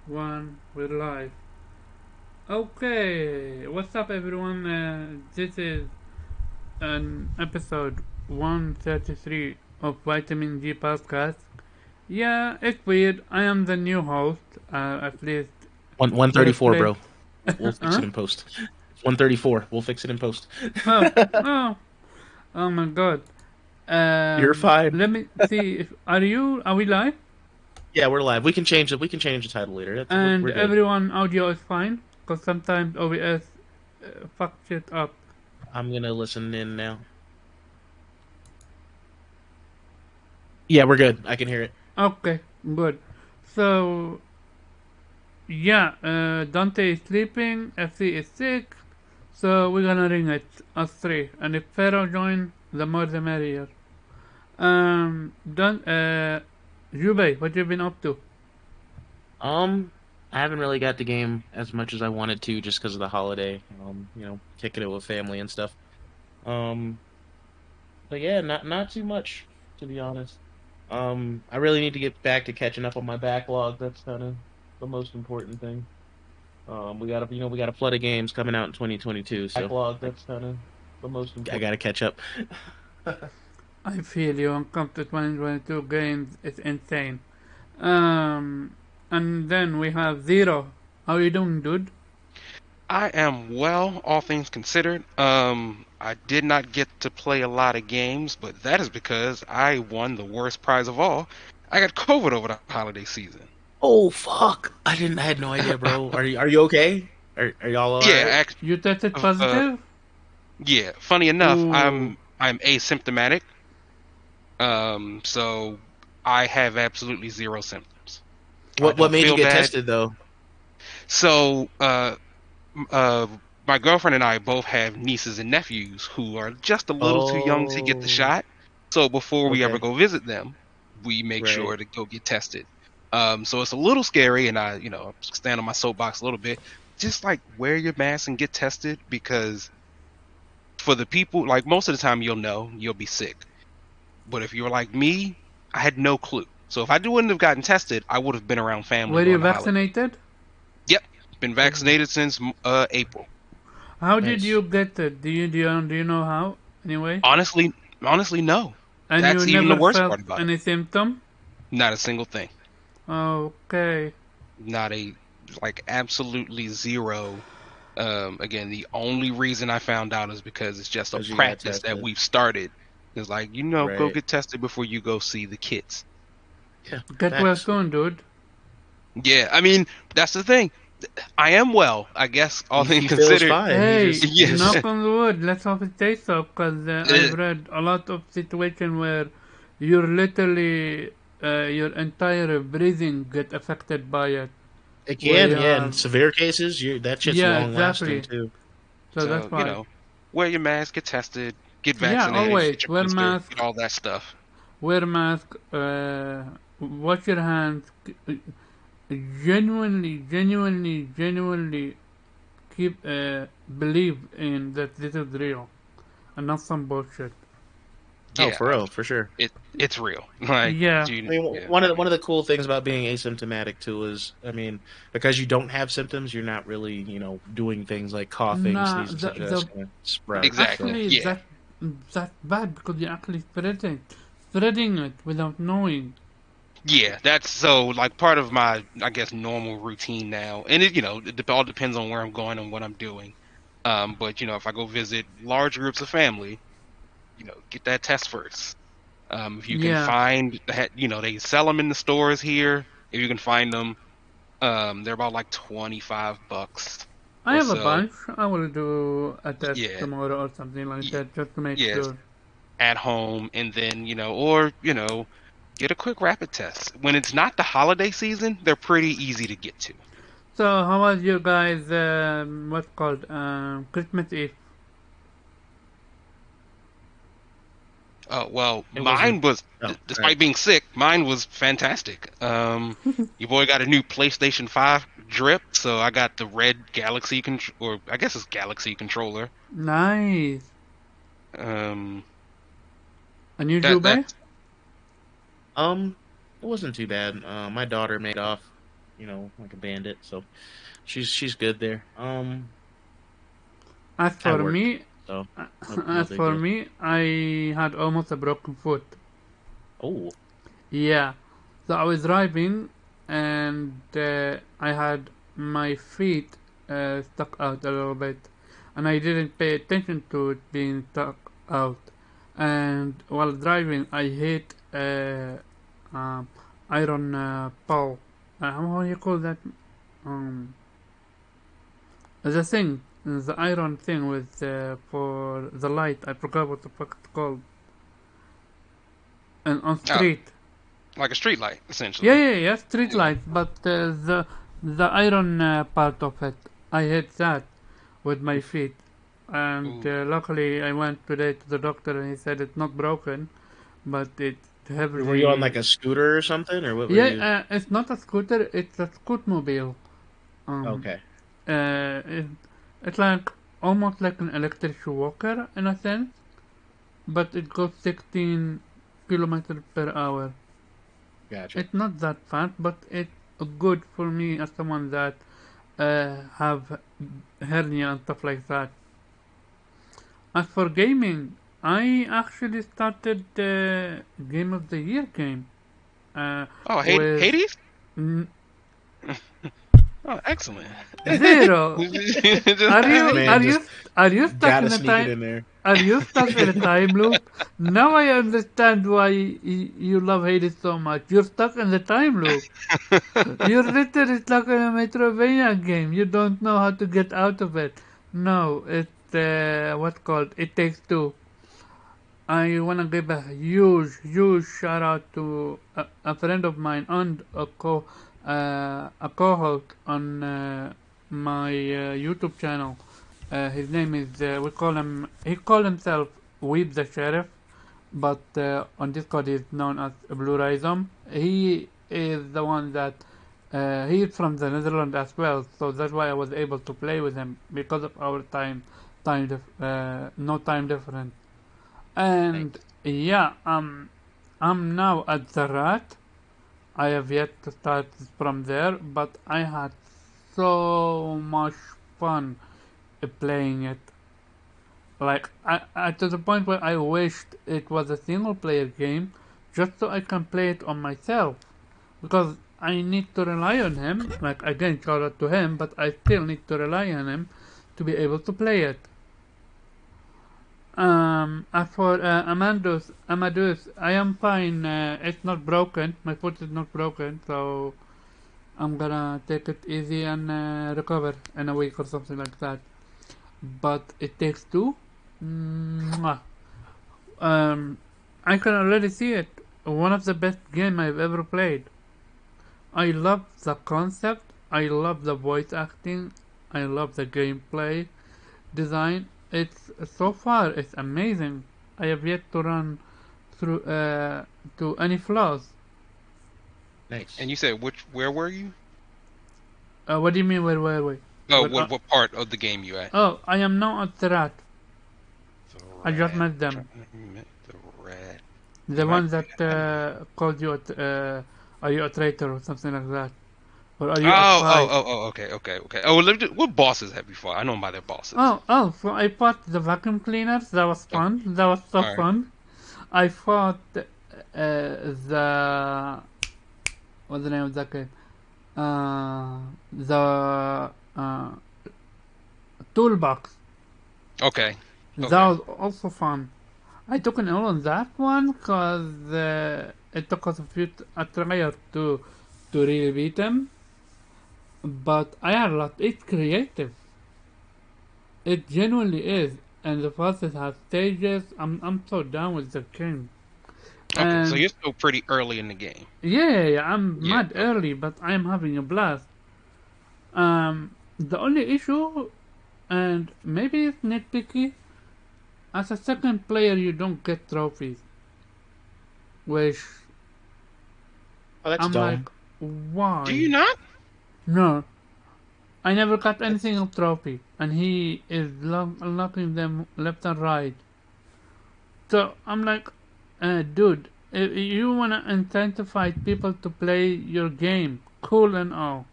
One, we're live. Okay, what's up, everyone? This is an episode 133 of Vitamin G podcast. Yeah, it's weird. I am the new host, at least One for thirty a four, split. bro. We'll fix Huh? it in post. 134. We'll fix it in post. Oh, oh, oh my god. You're fine. Let me see if are we live? Yeah, we're live. We can change it. We can change the title later. That's And we're good. everyone audio is fine? Because sometimes OBS fuck shit up. I'm gonna listen in now. Yeah, we're good. I can hear it. Okay, good. So, yeah, Dante is sleeping, FC is sick, so we're gonna ring it, us three. And if Pharaoh join, the more the merrier. Jube, what you been up to? Um, I haven't really got the game as much as I wanted to just because of the holiday. Kicking it with family and stuff. Um, but yeah, not too much to be honest. I really need to get back to catching up on my backlog. That's kind of the most important thing. We got a flood of games coming out in 2022, so backlog. That's kind of the most important. I got to catch up. I feel you, when it comes to 2022 games, it's insane. Um, and then we have Zero. How you doing, dude? I am well, all things considered. I did not get to play a lot of games, but that is because I won the worst prize of all. I got COVID over the holiday season. Oh fuck! I had no idea, bro. Are you okay? Are y'all all Yeah, right? You tested uh, positive? yeah. Funny enough, Ooh. I'm asymptomatic. So I have absolutely zero symptoms. I What don't made you feel get bad. tested though? So, uh, my girlfriend and I both have nieces and nephews who are just a little too young to get the Oh, shot. So before we ever okay, go visit them, we make right. sure to go get tested. So it's a little scary, and I stand on my soapbox a little bit. Just like wear your mask and get tested because for the people, like most of the time, you'll be sick. But if you're like me, I had no clue. So if I wouldn't have gotten tested, I would have been around family Were you during the holiday. vaccinated? Yep, been Oh, vaccinated since April. How did nice. you get it? Do you know how? Anyway, Honestly, no. and you That's even the never worst felt part about it. any symptom? Not a single thing. Okay. Not a like absolutely zero. Again, the only reason I found out is because it's just a Cause you got practice that tested, we've started. It's like, go right? get tested before you go see the kids. Yeah, Get well facts. soon, dude. Yeah, I mean, that's the thing. I am well, I guess, all things He feels considered. fine. Hey, He Yeah. knock just on the wood. Let's hope it stays so, because I've read a lot of situation where you're literally your entire breathing get affected by it. it Where can, you yeah. In have, severe cases, that shit's yeah, long lasting exactly. too. So that's So, why. wear your mask, get tested, get Yeah, vaccinated, always get your wear booster, mask. get all that stuff. Wear mask. Wash your hands. Genuinely keep believe in that this is real and not some bullshit. Oh, Yeah, for real, for sure. it's real. Like, Yeah, I mean, yeah. one of the cool things about being asymptomatic too is, I mean, because you don't have symptoms, you're not really, doing things like coughing, nah, sneezing, such the as kind of spread. Exactly. So, actually Yeah. that's bad because you're actually spreading it without knowing. Yeah, that's so like part of my, I guess, normal routine now. And it all depends on where I'm going and what I'm doing. But if I go visit large groups of family, get that test first. If you can Yeah, find that, they sell them in the stores here. If you can find them, they're about like $25 I or have a so. bunch. I will do a test Yeah, tomorrow or something like y- that just to make yes, sure. at home, and then or get a quick rapid test. When it's not the holiday season, they're pretty easy to get to. So how was you guys? What's called Christmas Eve? Well, it wasn't. mine was, Oh, all right. despite being sick, mine was fantastic. Your boy got a new PlayStation 5 drip, so I got the red Galaxy or I guess it's Galaxy controller. Nice. Um, And you, that Jube? Um, it wasn't too bad. My daughter made off. like a bandit. So she's good there. As I for work, me, so no as big for deal. me, I had almost a broken foot. Oh, Yeah, so I was driving, and I had my feet stuck out a little bit, and I didn't pay attention to it being stuck out. And while driving, I hit um, iron pole. How do you call that? Um, the thing, the iron thing with for the light. I forgot what the fuck it's called. And on Oh, street. like a street light, Yeah, essentially. yeah, yeah, street Yeah. light. But the iron part of it, I hit that with my feet. And Ooh. luckily, I went today to the doctor, and he said it's not broken, but it's were you on like heavily. a scooter or something, or what were Yeah, you? it's not a scooter; it's a scootmobile. Um, Okay, uh, it, it's like almost like an electric walker in a sense, but it goes 16 kilometers per hour. gotcha. It's not that fast, but it's good for me as someone that have hernia and stuff like that. As for gaming, I actually started the Game of the Year game Oh, with Hades. n- Oh, excellent. zero. Just Are This you man are just you are you stuck gotta in a sneak it time? in there. Are you stuck in a time loop? Now I understand why you love Hades so much. You're stuck in the time loop. You're literally stuck in a Metrovania game. You don't know how to get out of it. No, it's what's called. It Takes Two. I wanna give a huge, huge shout out to a friend of mine and a co-host on my YouTube channel. His name is we call him he called himself Weeb the Sheriff, but on Discord he's known as Blue Rhizome. He is the one that he is from the Netherlands as well, so that's why I was able to play with him because of our no time difference. And Nice. yeah, I'm now at the rat. I have yet to start from there, but I had so much fun playing it. Like I to the point where I wished it was a single player game, just so I can play it on myself. Because I need to rely on him. Like again, shout out to him, but I still need to rely on him to be able to play it. As for Amadeus, I am fine. It's not broken. My foot is not broken, so I'm gonna take it easy and recover in a week or something like that. But It Takes Two. Mwah. Um, I can already see it. One of the best game I've ever played. I love the concept. I love the voice acting. I love the gameplay design. It's so far it's amazing. I have yet to run through to any flaws. Nice. And you said where were you? What do you mean? Where were we? Oh, what part of the game you at? Oh, I am now at the rat. The I just rat. met them. The rat. The You might. one that called you are you a traitor or something like that, or are you a spy? Okay, okay, okay. Oh, what bosses have you fought? I know them by their bosses. Oh, so I fought the vacuum cleaners. That was Okay, fun. That was so all right. fun. I fought the what's the name of that game? The toolbox. Okay, That okay. was also fun. I took an L on that one because it took us a trial to really beat them. But I had a lot. It's creative. It genuinely is, and the process has stages. I'm so down with the game. Okay, so And you're still pretty early in the game. yeah, I'm Yeah, mad okay. early, but I'm having a blast. The only issue, and maybe it's nitpicky, as a second player you don't get trophies, which Oh, that's I'm like, dumb. Do why? you not? No, I never got any That's single trophy, and he is unlocking them left and right. So I'm like, dude, if you wanna incentivize people to play your game, cool and all.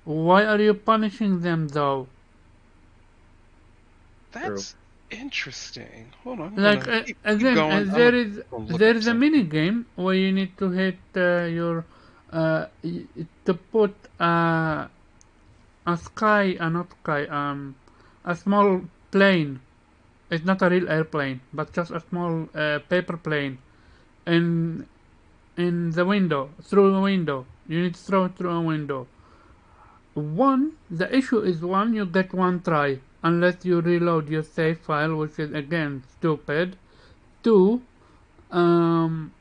Why are you punishing them though? True. That's interesting. Hold on, I'm Like gonna keep again, going. I'm gonna look there up is a something. mini game where you need to hit your to put a sky, not sky, a small plane. It's not a real airplane, but just a small paper plane in the window, through a window. You need to throw it through a window. The issue is you get one try, unless you reload your save file, which is again stupid. Two, um,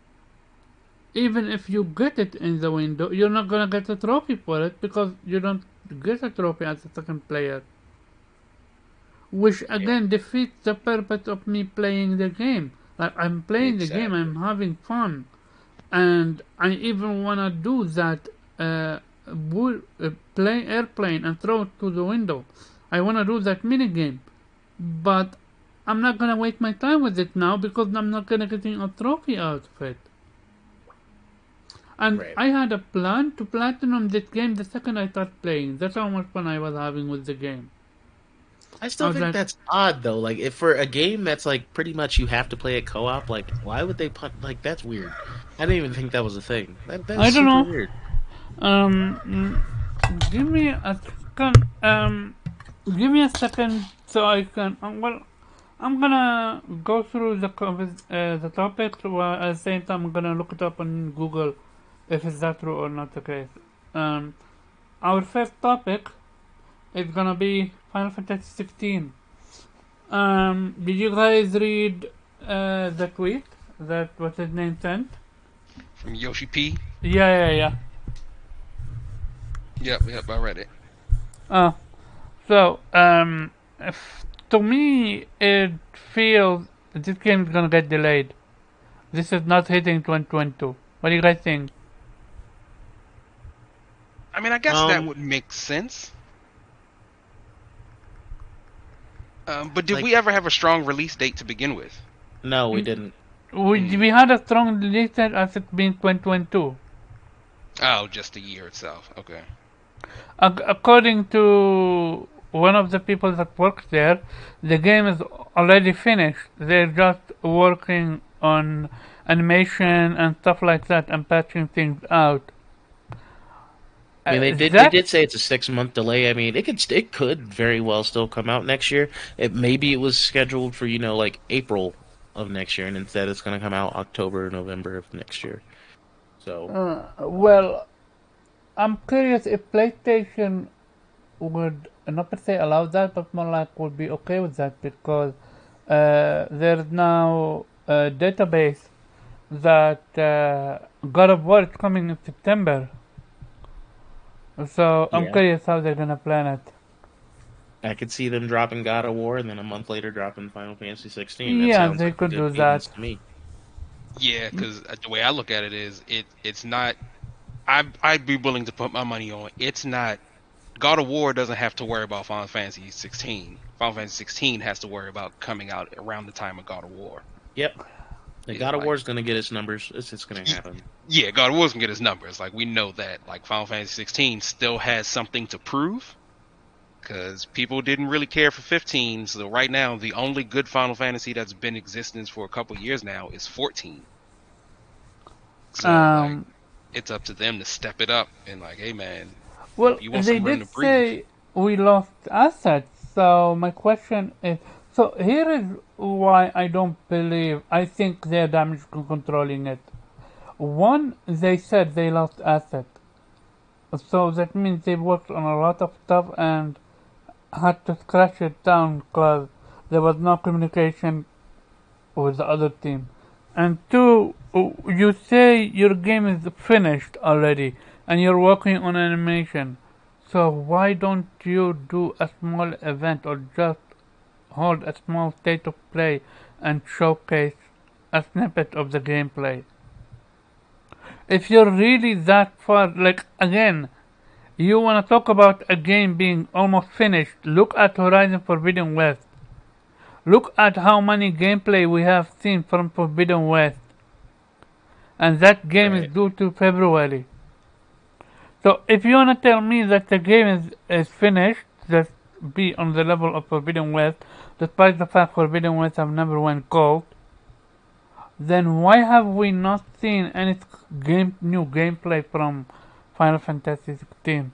even if you get it in the window, you're not gonna get a trophy for it because you don't get a trophy as a second player. Which Yeah, again defeats the purpose of me playing the game. Like I'm playing the game, exactly. I'm having fun, and I even wanna do that. Play airplane and throw it to the window. I wanna do that mini game, but I'm not gonna waste my time with it now because I'm not gonna getting a trophy out of it. And Right. I had a plan to platinum this game the second I start playing. That's how much fun I was having with the game. I I still was think like, that's odd though. Like if for a game that's like pretty much you have to play it co-op, like why would they put like that's weird. I didn't even think that was a thing. That's I don't super know. weird. Um, give me a second. Give me a second so I can. Well, I'm gonna go through the topics while at the same time I'm gonna look it up on Google if is that true or not the case. Um, our first topic is gonna be Final Fantasy 16. Did you guys read the tweet that what's his name sent? From Yoshi P. Yeah. Yep, I read it. Oh, so to me it feels this game is gonna get delayed. This is not hitting 2022. What do you guys think? I mean, I guess that Um would make sense. But did like we ever have a strong release date to begin with? no, we didn't. We had a strong release date as it being 2022. Oh, just the year itself. Okay. According to one of the people that works there, the game is already finished. They're just working on animation and stuff like that and patching things out. I mean, they That did say it's a 6 month delay. I mean, it could very well still come out next year. Maybe it was scheduled for like April of next year, and instead it's going to come out October, November of next year. So well, I'm curious if PlayStation would not per se allow that, but more like would be okay with that because there's now a database that God of War is coming in September. So I'm yeah, curious how they're gonna plan it. I could see them dropping God of War and then a month later dropping Final Fantasy 16. That Yeah, sounds they like a could good do cadence that. to me. Yeah, because the way I look at it is, it's not. I'd be willing to put my money on. It's not. God of War doesn't have to worry about Final Fantasy 16. Final Fantasy 16 has to worry about coming out around the time of God of War. Yep, the It's God of like, War is going to get its numbers. It's just going to happen. yeah, God of War's gonna get his numbers. Like we know that. Like Final Fantasy 16 still has something to prove because people didn't really care for 15. So right now, the only good Final Fantasy that's been in existence for a couple years now is 14. So like, Um, it's up to them to step it up and like, hey man, well, if you want they some room did to breathe, say we lost assets. So my question is, so here is why I don't believe. I think they're damage controlling it. One, they said they lost assets. So that means they worked on a lot of stuff and had to scratch it down because there was no communication with the other team. And two, you say your game is finished already and you're working on animation. So why don't you do a small event or just hold a small state of play and showcase a snippet of the gameplay? If you're really that far, like again, you want to talk about a game being almost finished, look at Horizon Forbidden West. Look at how many gameplay we have seen from Forbidden West. And that game is Right. due to February. So if you wanna tell me that the game is finished, just be on the level of Forbidden West, despite the fact Forbidden West have never went gold, then why have we not seen any new gameplay from Final Fantasy 16?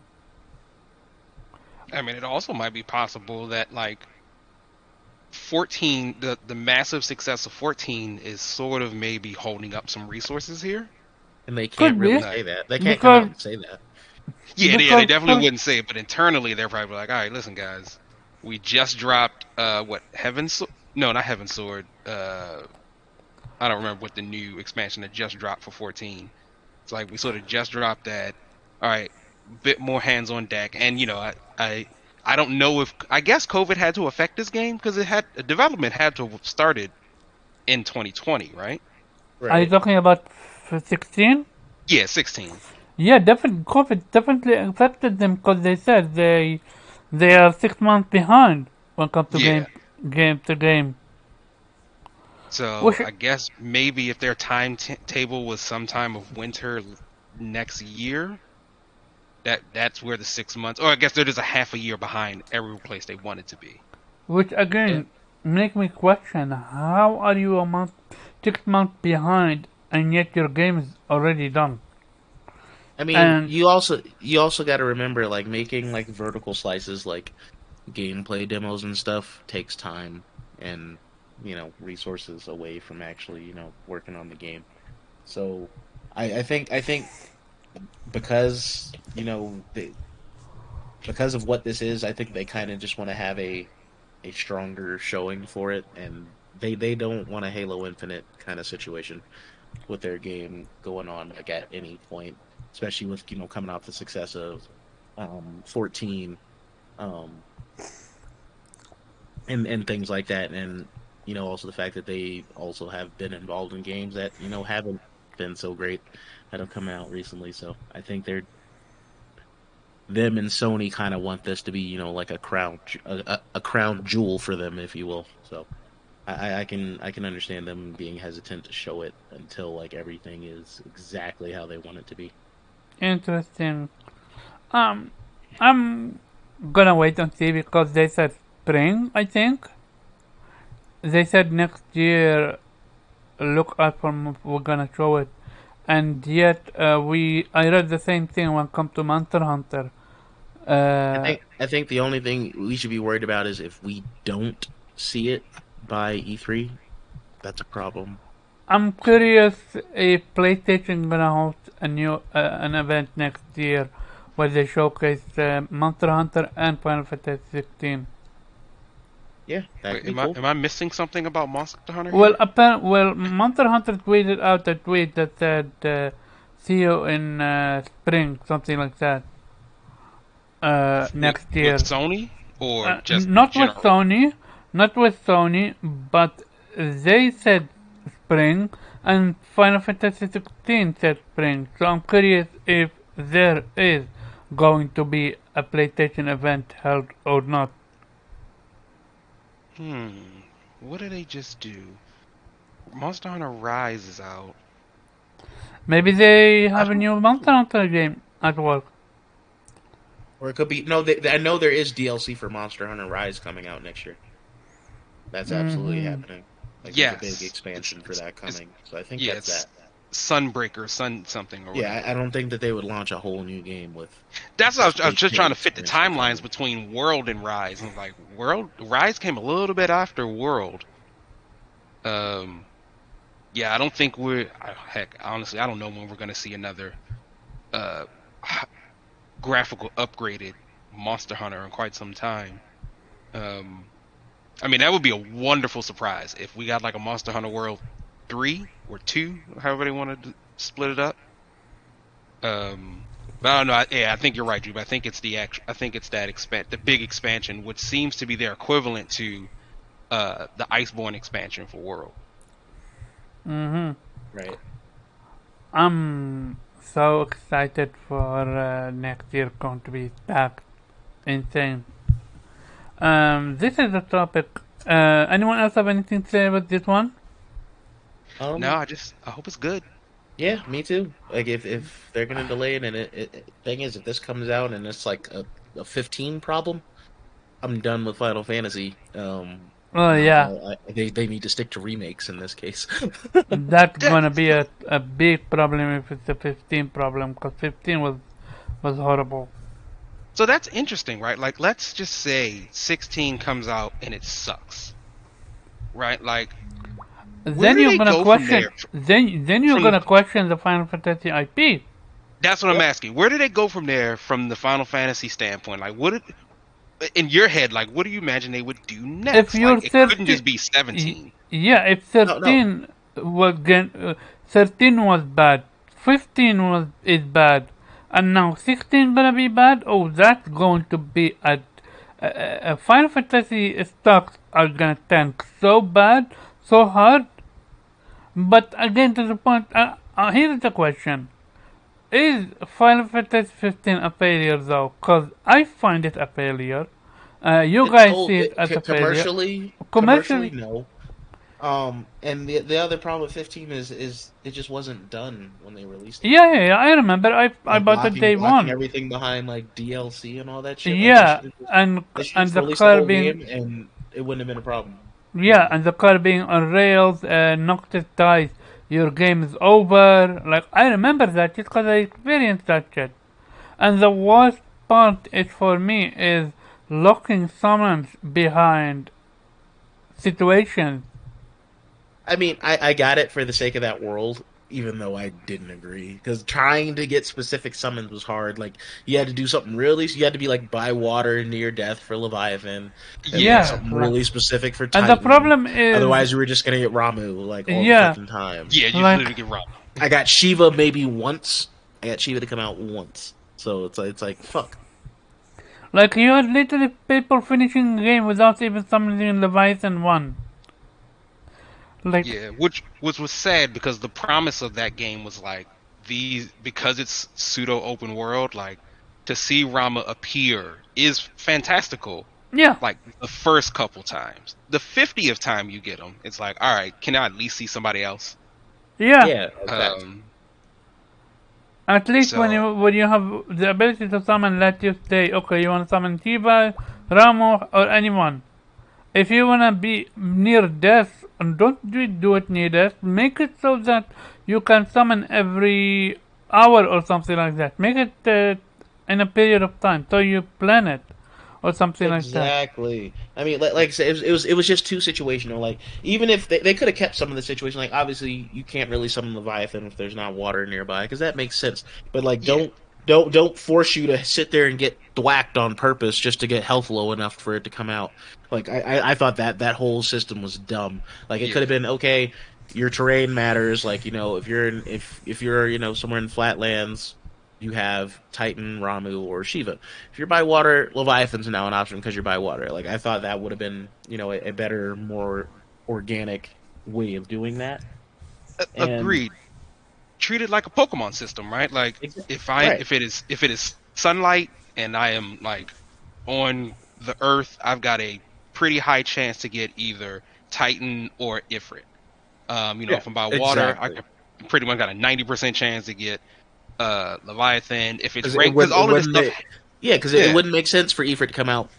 I mean, it also might be possible that like 14, the massive success of 14 is sort of maybe holding up some resources here. And they can't Could really be, Like, say that. They can't come out because and say that. they because definitely wouldn't say it, but internally they're probably like, all right, listen, guys, we just dropped what no, not Heaven's Sword. I don't remember what the new expansion that just dropped for 14. It's like we sort of just dropped that. All right, bit more hands on deck, and I don't know if I guess COVID had to affect this game because development had to have started in 2020, right? are you Right. talking about 16? Yeah, 16. Yeah, definitely. COVID definitely affected them because they said they are 6 months behind when it comes to Yeah. game. So Which I guess maybe if their timetable was sometime of winter next year, that's where the 6 months, or I guess they're just a half a year behind every place they wanted to be. which Yeah. again make me question how are you 6 months behind and yet your game is already done. I mean, And you also got to remember, like, making like vertical slices, like gameplay demos and stuff, takes time and resources away from actually working on the game. So I think because because of what this is, I think they kind of just want to have a stronger showing for it, and they don't want a Halo Infinite kind of situation with their game going on like at any point, especially with coming off the success of 14, um, and things like that, and also the fact that they also have been involved in games that haven't been so great that have come out recently. So I think them and Sony kind of want this to be like a crown jewel for them, if you will. So I can understand them being hesitant to show it until like everything is exactly how they want it to be. interesting. Um, I'm gonna wait and see because they said spring. I think they said next year. Look out for we're gonna show it, and yet I read the same thing when it comes to Monster Hunter. I Uh, think I think the only thing we should be worried about is if we don't see it by E3, that's a problem. I'm curious if PlayStation gonna host an event next year where they showcase Monster Hunter and Final Fantasy 16. Yeah, that Wait, could be am I cool. am I missing something about Monster Hunter Well, here? Monster Hunter tweeted out a tweet that said, "See you in spring," something like that, With next with year. Sony or just in Not with general? Sony, not with Sony, but they said spring, and Final Fantasy 16 said spring. So I'm curious if there is going to be a PlayStation event held or not. What did they just do? Monster Hunter Rise is out. Maybe they I have a don't, new Monster Hunter game at work. or it could be no. I know there is DLC for Monster Hunter Rise coming out next year. That's absolutely Hmm. happening. Like there's a big Yes, expansion for that it's coming. So I think yeah, that's it's that. Sunbreaker, Sun something or Yeah, I whatever. don't think that they would launch a whole new game with That's what a I was big just paid trying to fit the expansion timelines coming. between World and Rise. And like World Rise came a little bit after World. Um, yeah, I don't think heck, honestly, I don't know when we're gonna see another uh graphical upgraded Monster Hunter in quite some time. Um, I mean that would be a wonderful surprise if we got like a Monster Hunter World 3 or 2, however they wanted to split it up. But I don't know. Yeah, I think you're right, Drew. But I think it's I think it's that the big expansion, which seems to be their equivalent to the Iceborne expansion for World. Hmm. Right. I'm so excited for next year. Going to be packed, insane. This is the topic. Anyone else have anything to say about this one? No, Um, I hope it's good. Yeah, me too. Like if they're gonna delay it, and thing is, if this comes out and it's like a 15 problem, I'm done with Final Fantasy. Oh yeah, They need to stick to remakes in this case. that's That, gonna be a big problem if it's a 15 problem, because 15 was horrible. so that's interesting, right? Like, let's just say 16 comes out and it sucks, right? Like, where Then do you're they gonna go from question. there? Then you're From gonna question the Final Fantasy IP. That's what I'm Yep. asking. Where do they go from there from the Final Fantasy standpoint? Like, in your head, like, what do you imagine they would do If next? you're Like, it couldn't 13, just be 17. yeah, if No, no. 13 13 was bad, 15 is bad, and now 16 gonna be bad. Oh, that's going to be a Final Fantasy stocks are gonna tank so bad, so hard. But again, to the point, here's the question: is Final Fantasy 15 a failure though? Cause I find it a failure. You It guys sold see it as a failure. commercially Commercially, no. And the other problem with 15 is it just wasn't done when they released it. yeah, I remember. I Like bought it day locking one. everything behind like DLC and all that shit. Like Yeah, they should and just the release the car whole being game and it wouldn't have been a problem. yeah, and the car being on rails, Noctis dies. Your game is over. Like I remember that just because I experienced that shit. And the worst part is for me is locking summons behind situations. I mean, I got it for the sake of that world, even though I didn't agree. Because trying to get specific summons was hard. Like, you had to do something really, you had to be like by water near death for Leviathan, and like Yeah. Yeah, something like, really specific for and the Titan. problem is Otherwise, you were just gonna get Ramu like all the yeah, fucking time. Yeah, you like literally get robbed. I got Shiva maybe once. I got Shiva to come out once. So it's like fuck. like you had literally people finishing the game without even summoning Leviathan one. Like Yeah, which was sad because the promise of that game was like these because it's pseudo open world, like to see Rama appear is fantastical. yeah, Like the first couple times, the 50th time you get him, it's like, all right, can I at least see somebody else? yeah. Yeah, fact. Um, At least so when you have the ability to summon, let you say, okay, you want to summon Shiva, Ramo, or anyone. If you wanna be near death, and don't do it near death, make it so that you can summon every hour or something like that. Make it in a period of time, so you plan it or something like that. Exactly. I mean, like I said, it was just too situational. Like, even if they could have kept some of the situation, like obviously you can't really summon Leviathan if there's not water nearby, because that makes sense. But like, yeah, don't force you to sit there and get thwacked on purpose just to get health low enough for it to come out. Like, I thought that whole system was dumb. Like, it yeah, could have been okay. Your terrain matters. Like, if you're if you're somewhere in flatlands, you have Titan, Ramu, or Shiva. If you're by water, Leviathan's now an option because you're by water. Like, I thought that would have been, a better, more organic way of doing that. And agreed. Treat it like a Pokemon system, right? Like right, if it is sunlight and I am like on the Earth, I've got a pretty high chance to get either Titan or Ifrit. yeah, if I'm by water, I exactly. could pretty much got a 90% chance to get Leviathan. If it's Because rain, because it all of this wouldn't stuff, yeah, because it yeah, wouldn't make sense for Ifrit to come out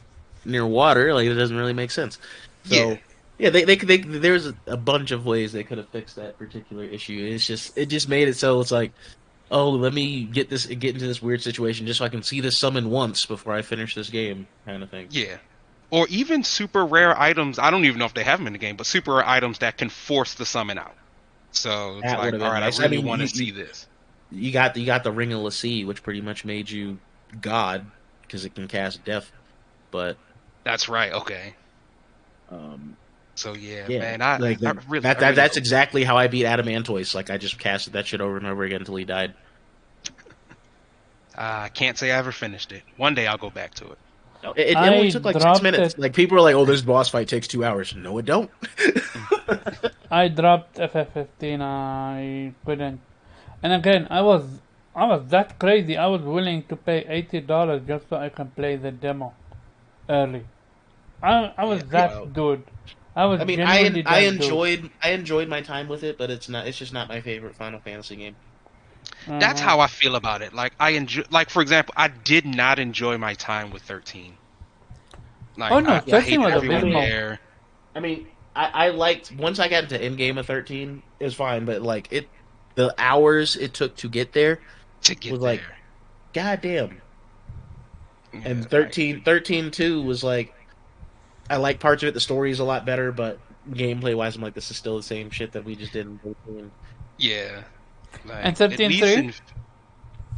near water. Like, it doesn't really make sense. yeah, So yeah, they there's a bunch of ways they could have fixed that particular issue. It just made it so it's like, oh, let me get into this weird situation just so I can see this summon once before I finish this game, kind of thing. yeah. Or even super rare items. I don't even know if they have them in the game, but super rare items that can force the summon out. So it's That would like, have all been right, I nice. I really mean, want to see this. you got the Ring of Lassie, which pretty much made you God because it can cast Death. But That's right. Okay. um, So yeah, yeah, man, I like I that, really that I that really that's hope. exactly how I beat Adamantoise. Like, I just casted that shit over and over again until he died. I can't say I ever finished it. One day I'll go back to it. No, it only I took like 6 minutes. dropped it. Like, people are like, "Oh, this boss fight takes 2 hours." No, it don't. I dropped FF15. I couldn't. And again, I was that crazy. I was willing to pay $80 just so I can play the demo early. I Yeah. was that Well, dude. I was I mean, genuinely I that dude. enjoyed my time with it, but it's just not my favorite Final Fantasy game. That's Uh-huh. how I feel about it. Like I enjoy, like for example, I did not enjoy my time with 13. Oh Like no, Yeah, I 13 hated was I everyone mean, abysmal. there I liked once I got into end game of 13, it was fine, but like the hours it took to get there to was get like there. goddamn. Yeah, And like 13 2 was like I like parts of it. The story is a lot better, but gameplay wise, I'm like this is still the same shit that we just did in 13. yeah, And like at least 13.3? in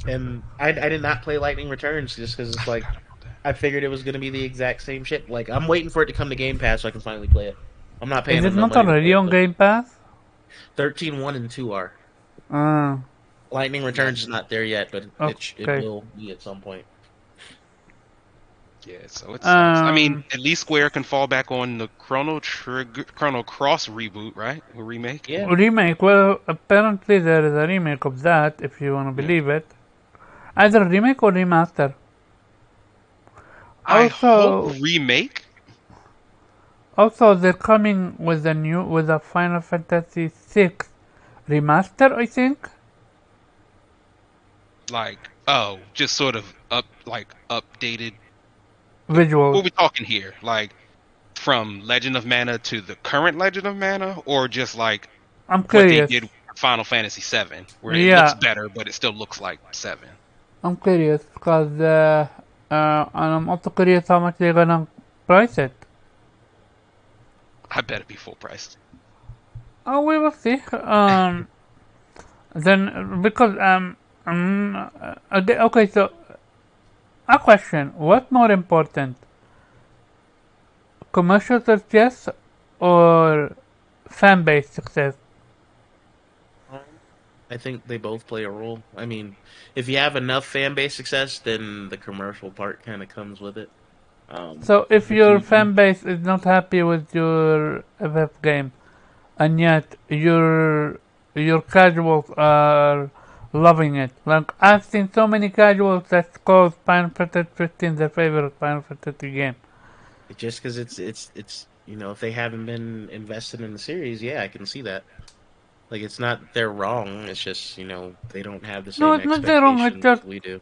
And I did not play Lightning Returns just because I it's like forgot about that. I figured it was going to be the exact same shit. Like I'm waiting for it to come to Game Pass so I can finally play it. I'm not paying Is it them no not money to already play it, on but Game Pass? 13 1 and 2 are. Uh, Lightning Yeah, Returns is not there yet, but it okay. will be at some point. yeah. So it sucks. I mean, Um, at least Square can fall back on the Chrono Cross reboot, right? Or remake. Yeah. remake. Well, apparently there is a remake of that, if you want to Yeah. believe it. Either remake or remaster. I hope Also, remake. they're coming with a Final Fantasy VI remaster, I think. Like, oh, just sort of updated. Visuals. What we talking here? Like from Legend of Mana to the current Legend of Mana, or just like I'm what they curious. did with Final Fantasy VII, where it looks Yeah, better, but it still looks like 7. I'm curious because and I'm also curious how much they're gonna price it. I bet it be full price. Oh, we will see. Then because okay, so a question: what's more important, commercial success or fan base success? I think they both play a role. I mean, if you have enough fan base success, then the commercial part kind of comes with it. So if But your fan base is not happy with your FF game, and yet your casuals are loving it. Like I've seen so many casuals that call Final Fantasy 15 their favorite Final Fantasy game. just because it's if they haven't been invested in the series, yeah, I can see that. Like it's not they're wrong. It's just they don't have the No, same it's not that wrong. It's expectations just we do.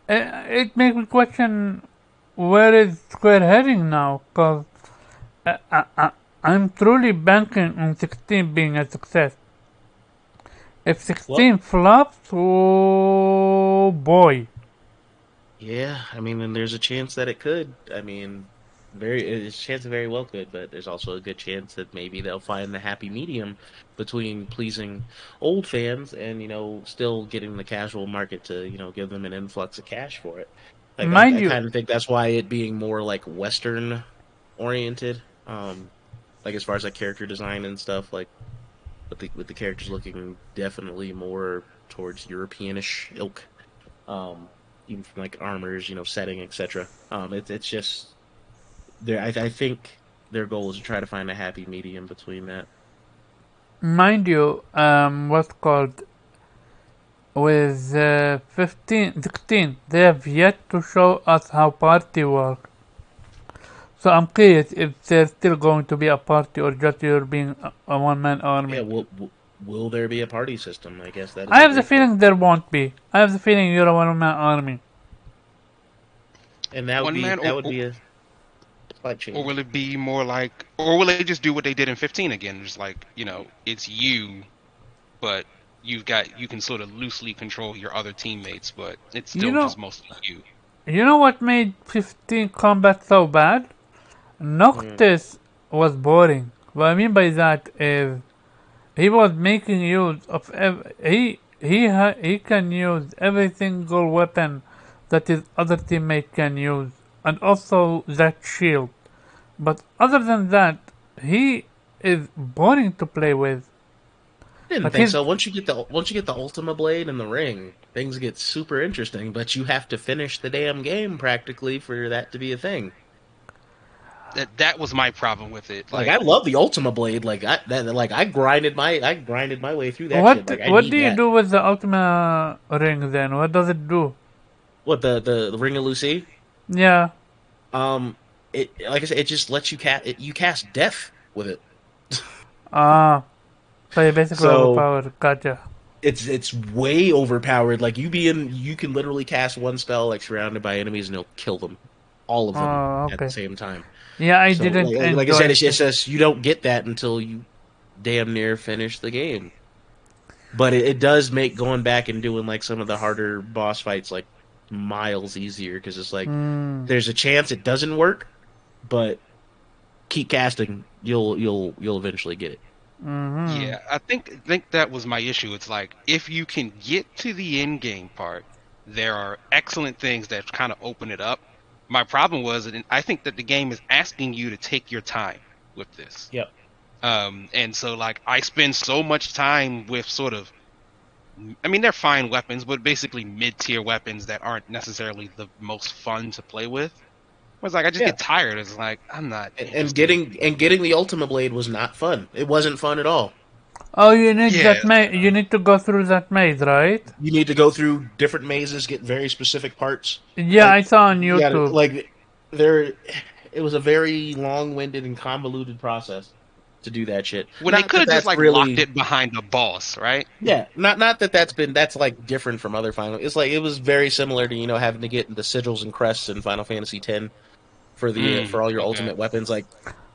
it makes me question where is Square heading now? Cause I, I, I, I'm truly banking on 16 being a success. If Well, 16 flops, oh boy. yeah, I mean, and there's a chance that it could. I mean, there's a chance it very well could, but there's also a good chance that maybe they'll find the happy medium between pleasing old fans and still getting the casual market to give them an influx of cash for it. Like Mind I you, kind of think that's why it being more like Western oriented, like as far as like character design and stuff, like with the characters looking definitely more towards Europeanish ilk. Um, Even from like armors, setting, etc. It's just there. I think their goal is to try to find a happy medium between that. what's called with 15, 16, they have yet to show us how party works. So I'm curious if there's still going to be a party or just you're being a one-man Yeah, army. will there be a party system? I guess that is I a have the great question. feeling there won't be. I have the feeling you're a one-man army. And One man, that would be a slight or change. will it be more like, or will they just do what they did in 15 again? Just like, it's you, but you can sort of loosely control your other teammates, but it's You still just know, mostly you. you know what made 15 combat so bad? Mm. Noctis was boring. What I mean by that is he was making use of he can use every single weapon that his other teammate can use, and also that shield. But other than that, he is boring to play with. Didn't Like think he's so. Once you get the Ultima Blade in the ring, things get super interesting. But you have to finish the damn game practically for that to be a thing. That was my problem with it. Like Like I love the Ultima Blade. Like I grinded my way through that shit. what Like I what need do you that. do with the Ultima ring then? What does it do? What the Ring of Lucy? Yeah, Um, it like I said, it just lets you cast death with it. Ah, so you're basically So overpowered. Gotcha. it's way overpowered. Like you can literally cast one spell like surrounded by enemies and it'll kill them, all of them Oh, at the okay. same time. Yeah, I So didn't like I enjoy said, it's it. just you don't get that until you damn near finish the game. But it does make going back and doing like some of the harder boss fights like miles easier because it's like Mm. there's a chance it doesn't work, but keep casting, you'll eventually get it. Mm-hmm. Yeah, I think that was my issue. It's like if you can get to the end game part, there are excellent things that kind of open it up. My problem was that I think that the game is asking you to take your time with this. Yep. And so like I spend so much time with sort of, I mean, they're fine weapons, but basically mid-tier weapons that aren't necessarily the most fun to play with. It's like I just get tired. It's like I'm not. And getting the Ultima Blade was not fun. It wasn't fun at all. Oh, you need that maze. You need to go through that maze, right? You need to go through different mazes, get very specific parts. Yeah, Like, I saw on YouTube. It was a very long-winded and convoluted process to do that shit. When they Not could have that just that's like locked it behind a boss, right? Yeah, not that that's like different from other Final. It's like it was very similar to having to get the sigils and crests in Final Fantasy X for for all your ultimate weapons. Like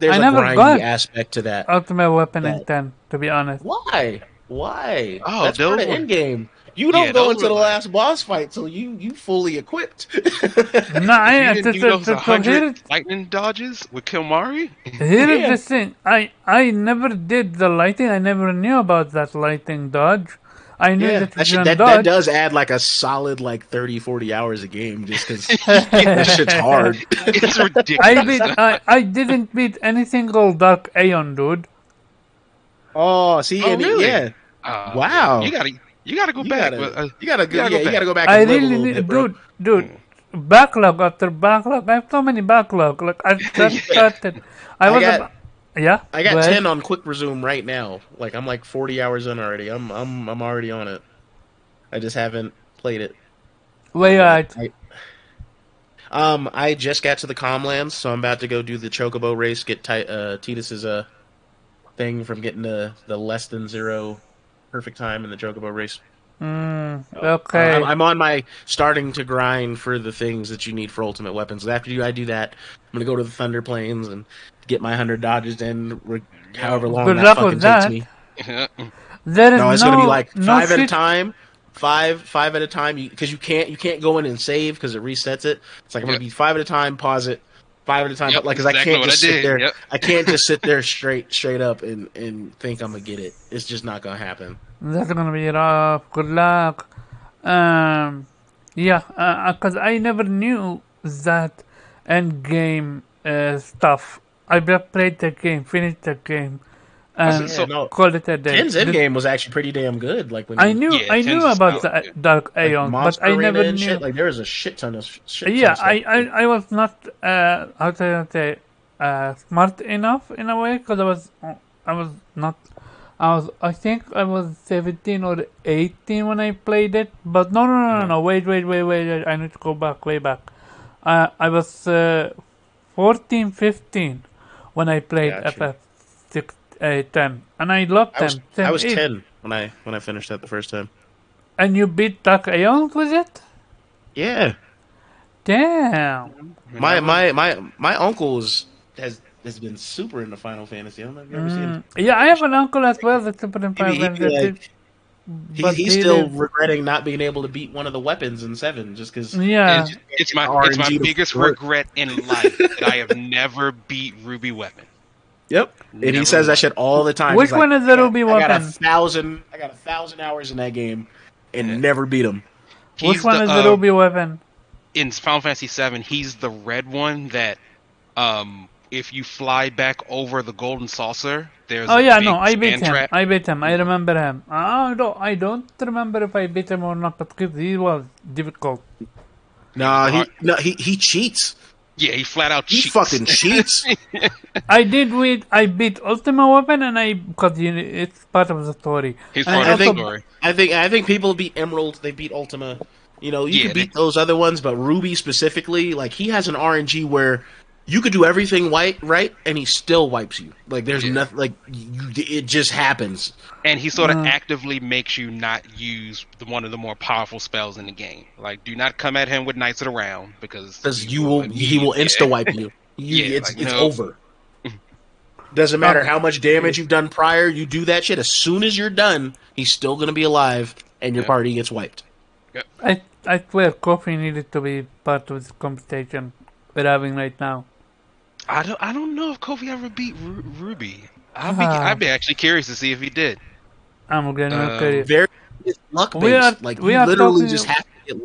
there's a never grindy got aspect to that. Ultimate Weapon in 10, to be honest. Why? Why? Oh, That's part of were- end game. You don't Yeah, go those into were the like- last boss fight till you fully equipped. No, You didn't do those here 100 lightning dodges with Kilmari? is the thing. I never did the lighting. I never knew about that lighting dodge. I knew that you can that dodge. does add like a solid like 30-40 hours a game just because that shit's hard. It's ridiculous. I didn't beat any single Dark Aeon, dude. Oh, see, Oh, and really? yeah. Oh, Wow. You gotta go back. You gotta go back. I And live a really little need, bit, bro. dude. Backlog after backlog. I have so many backlog. Like I've just started. I got go ahead. 10 on quick resume right now. Like I'm like 40 hours in already. I'm already on it. I just haven't played it. Where you at? I just got to the Comlands, so I'm about to go do the Chocobo race. Get Titus's thing from getting the less than 0 perfect time in the Chocobo race. Okay. I'm on my starting to grind for the things that you need for ultimate weapons. After I do that, I'm gonna go to the Thunder Plains and get my 100 dodges in, however long Good that luck fucking with that. takes me. There is No, it's gonna be like no 5 at a shit. time. Five at a time, because you can't go in and save because it resets it. It's like I'm gonna be 5 at a time, pause it, 5 at a time, Yep, like because exactly I can't what just I sit did, there. yep. I can't just sit there straight up and think I'm gonna get it. It's just not gonna happen. That's gonna be rough. Good luck. Yeah, cause I never knew that end game stuff. I just played the game, finished the game, and So- no, called it a day. 10's end game was actually pretty damn good. Like when I knew Yeah, I knew 10's about so the good. Dark like, Aeon, but Monster I Arena never and knew. shit. Like there was a shit ton of shit. Yeah, ton of stuff. I was not how to say smart enough in a way because I think I was 17 or 18 when I played it. But no. Wait. I need to go back way back. I was 14, 15 when I played Gotcha. FF10, and I loved them. I was 8. 10 when I finished that the first time. And you beat Dark Aeon with it? Yeah, Damn. my uncle has been super into Final Fantasy. I don't know if you ever seen him. Yeah, I have an uncle as well that's super in Final He'd be Fantasy. like, But he's he still lives- regretting not being able to beat one of the weapons in 7 just because. Yeah. It's my RNG to biggest work. regret in life that I have never beat Ruby Weapon. Yep. And he Never says that won. shit all the time. Which He's like, one is the Ruby I got weapon? 1,000 hours in that game and never beat him. Which He's one is the Ruby weapon? In Final Fantasy VII, he's the red one that, if you fly back over the golden saucer, there's Oh a yeah, big no, I beat sand him. trap. I beat him. I remember him. I don't remember if I beat him or not, but he was difficult. No, he cheats. Yeah, he flat out He cheats. fucking cheats. I beat Ultima Weapon, and because it's part of the story. He's And part I of the also- story. I think people beat Emerald, they beat Ultima. You Yeah, can beat those other ones, but Ruby specifically, like he has an RNG where you could do everything right, and he still wipes you. Like there's Yeah. nothing. Like it just happens. And he sort of actively makes you not use one of the more powerful spells in the game. Like, do not come at him with Knights of the Round because He will insta wipe you. It's no. over. Doesn't matter how much damage you've done prior. You do that shit. As soon as you're done, he's still gonna be alive, and your party gets wiped. I swear, coffee needed to be part of this conversation we're having right now. I don't know if Kofi ever beat Ruby. I'd be actually curious to see if he did. I'm getting curious. Very luck based. Like you literally just have to get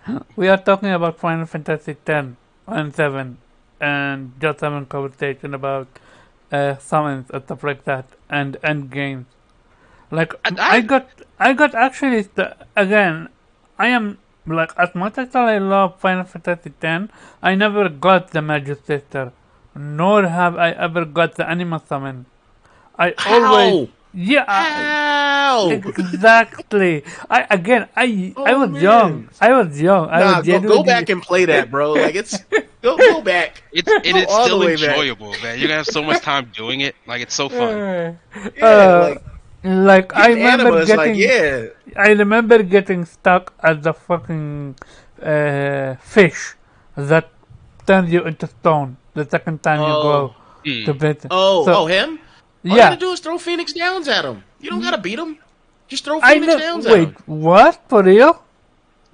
luck. We are talking about Final Fantasy X and 7 and just having a conversation about summons and stuff like that and end games. Like I got actually again. I am like as much as I love Final Fantasy X, I never got the Magic Sister, nor have I ever got the Anima Summon. Always. How? Exactly. I was young. Go back and play that, bro. Like it's go back. It's still enjoyable, man. You're gonna have so much time doing it. Like it's so fun. I remember I remember getting stuck at the fucking fish that turns you into stone the second time you go to bed. Him? All you gotta do is throw Phoenix Downs at him. You don't gotta beat him. Just throw Phoenix Downs at him. Wait, what? For real?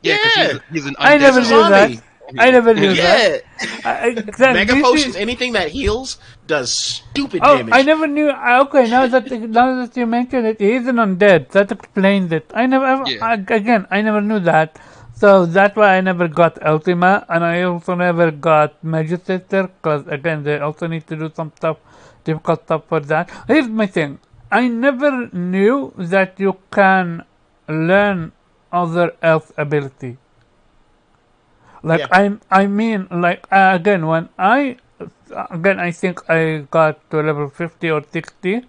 Yeah, because he's an I never knew that. I never knew that. Exactly. Mega potions, anything that heals, does stupid damage. I never knew. Okay, now that you mention it, he's an undead. That explains it. I never knew that. So that's why I never got Ultima, and I also never got Magic Sister, because again, they also need to do some stuff, difficult stuff for that. Here's my thing. I never knew that you can learn other elf ability. Like I mean, like again, when I think I got to level 50 or 60.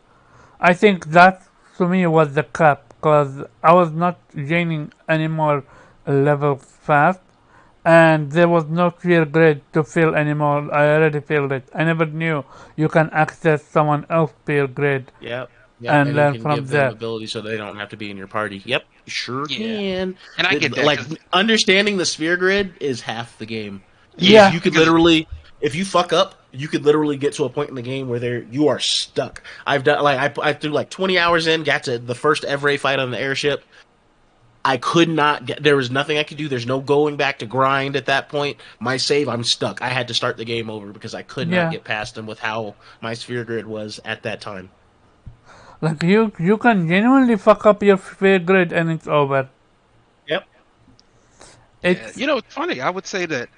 I think that to me was the cap, because I was not gaining any more levels fast, and there was no clear grade to fill anymore. I already filled it. I never knew you can access someone else's clear grade. Yep. And learn from give there. Them ability so they don't have to be in your party. Yep, you sure can. And I get that. Like understanding the sphere grid is half the game. Yeah, you could literally, if you fuck up, you could literally get to a point in the game where you are stuck. I've done I threw like 20 hours in, got to the first Evray fight on the airship. I could not get. There was nothing I could do. There's no going back to grind at that point. My save, I'm stuck. I had to start the game over because I could not get past them with how my sphere grid was at that time. Like you can genuinely fuck up your sphere grid and it's over. Yep. It's funny. I would say that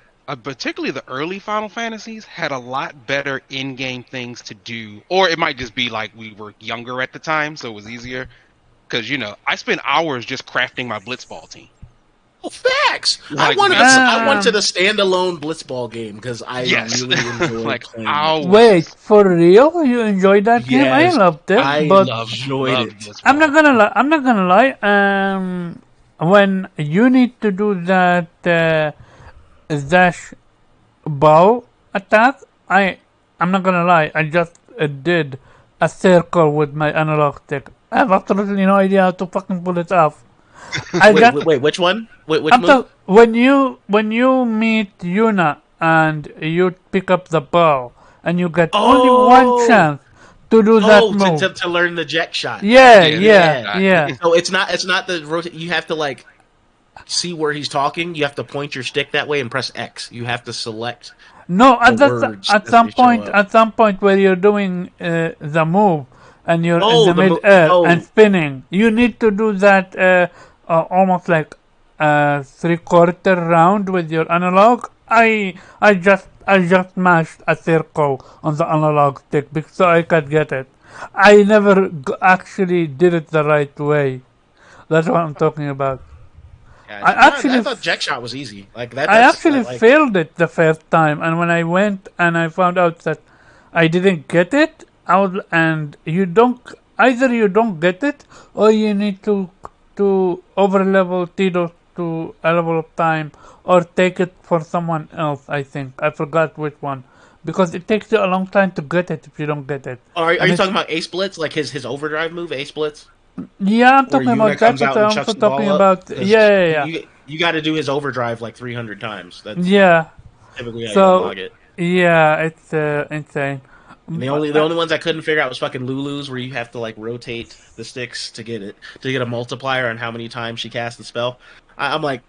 particularly the early Final Fantasies had a lot better in-game things to do, or it might just be like we were younger at the time, so it was easier. Because I spent hours just crafting my Blitzball team. Oh, facts! I wanted a standalone Blitzball game because I really enjoyed playing it. Wait, for real? You enjoyed that game? I loved it. I enjoyed it. I'm not gonna lie. When you need to do that dash bow attack, I'm not gonna lie. I just did a circle with my analog stick. I have absolutely no idea how to fucking pull it off. Wait, which one? Which move? When you meet Yuna and you pick up the bow and you get only one chance to do that move. To learn the jet shot. Yeah. So it's not the rotate. You have to see where he's talking. You have to point your stick that way and press X. You have to select. No, at some point where you're doing the move and you're in the mid-air and spinning, you need to do that almost like a 3/4 round with your analog. I just mashed a circle on the analog stick so I could get it. I never actually did it the right way. That's what I'm talking about. I thought Jack Shot was easy. I actually failed it the first time, and when I went and I found out that I didn't get it, either you don't get it, or you need to over level Tidus to a level of time, or take it for someone else. I think I forgot which one, because it takes you a long time to get it if you don't get it. Are And you it's, talking about Ace Blitz, like his overdrive move, Ace Blitz, yeah, I'm where talking Yuna about that, comes but out and I'm chucks also the ball talking up? about Because you got to do his overdrive like 300 times. That's yeah. typically how you So unlock it. yeah, it's insane. And the But, only ones I couldn't figure out was fucking Lulu's, where you have to like rotate the sticks to get a multiplier on how many times she casts the spell. I'm like,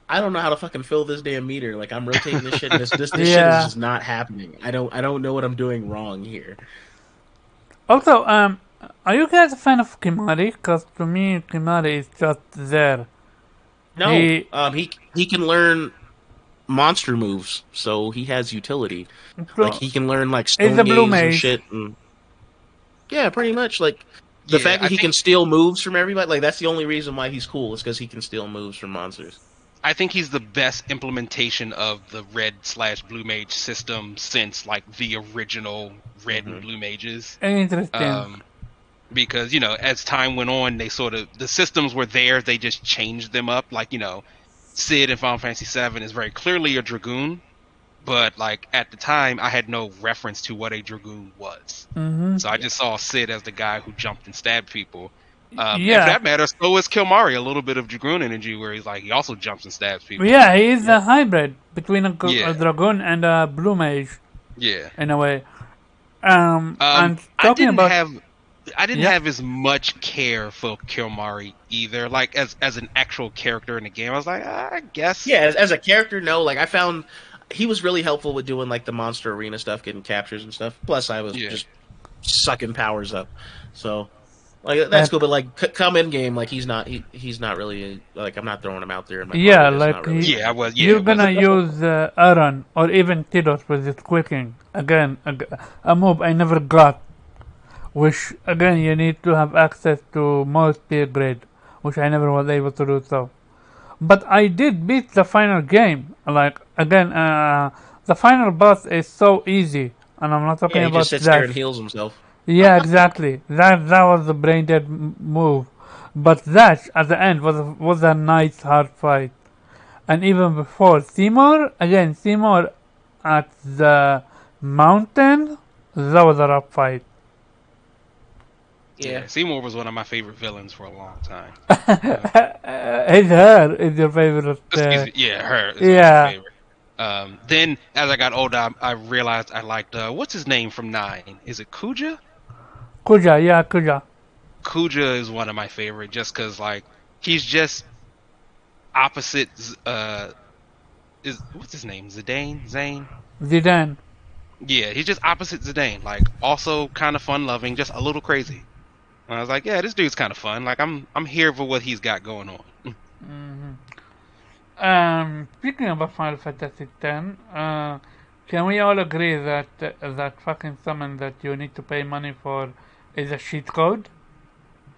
I don't know how to fucking fill this damn meter. Like I'm rotating this shit, and this shit is yeah. just not happening. I don't know what I'm doing wrong here. Also, are you guys a fan of Kimari? Because to me, Kimari is just there. No, He he can learn monster moves, so he has utility. Like he can learn like is stone a blue gaze and mage. shit. And yeah, pretty much. Like the Yeah, fact that he can steal moves from everybody, like that's the only reason why he's cool, is because he can steal moves from monsters. I think he's the best implementation of the red/blue mage system since like the original red and blue mages. Interesting. Because as time went on, the systems were there. They just changed them up. Like Sid in Final Fantasy VII is very clearly a dragoon, but like at the time, I had no reference to what a dragoon was. Mm-hmm. So I just saw Sid as the guy who jumped and stabbed people. And for Yeah. that matter, so is Kilmari, a little bit of dragoon energy, where he's like he also jumps and stabs people. Yeah, he is a hybrid between a Yeah. dragoon and a blue mage Yeah. in a way. And I talking didn't about have as much care for Kilmari either. Like as an actual character in the game, I was like, I guess. Yeah, as a character, no. Like I found he was really helpful with doing like the monster arena stuff, getting captures and stuff. Plus, I was just sucking powers up, so like that's cool. But like come in game, like he's not really like I'm not throwing him out there. In my yeah, party. like Not really you're gonna use Aaron or even Tidus with his quicking again, a move I never got. Which again you need to have access to most tier grade, which I never was able to do so. But I did beat the final game. Like again, the final boss is so easy, and I'm not talking he about just sits that. there and heals himself. Yeah, exactly. That was the brain dead move. But that at the end was a nice hard fight. And even before Seymour at the mountain, that was a rough fight. Yeah, Seymour was one of my favorite villains for a long time. Her is your favorite. Her is my favorite. Then, as I got older, I realized I liked, what's his name from 9? Is it Kuja? Kuja, yeah, Kuja. Kuja is one of my favorite, just because, like, he's just opposite, what's his name? Zidane? Yeah, he's just opposite Zidane. Like, also kind of fun-loving, just a little crazy. And I was like, yeah, this dude's kind of fun. Like, I'm here for what he's got going on. Speaking about Final Fantasy X, can we all agree that that fucking summon that you need to pay money for is a cheat code?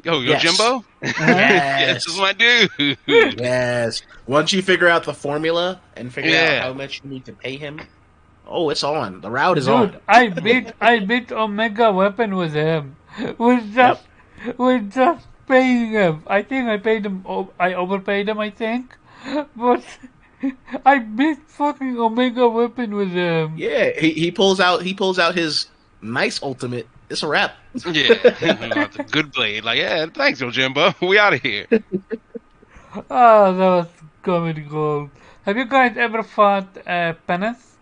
Yo, Jimbo? Yes. This is my dude. Yes. Once you figure out the formula and figure out how much you need to pay him, oh, it's on. The route is on. I beat Omega Weapon with him. With just paying him. I think I paid him. I overpaid him. I think, but I beat fucking Omega Weapon with him. Yeah, he pulls out his nice ultimate. It's a wrap. Yeah, it's a good blade. Like, yeah, thanks, yo, Jimbo. We out of here. Ah, that was comedy gold. Have you guys ever fought Penance?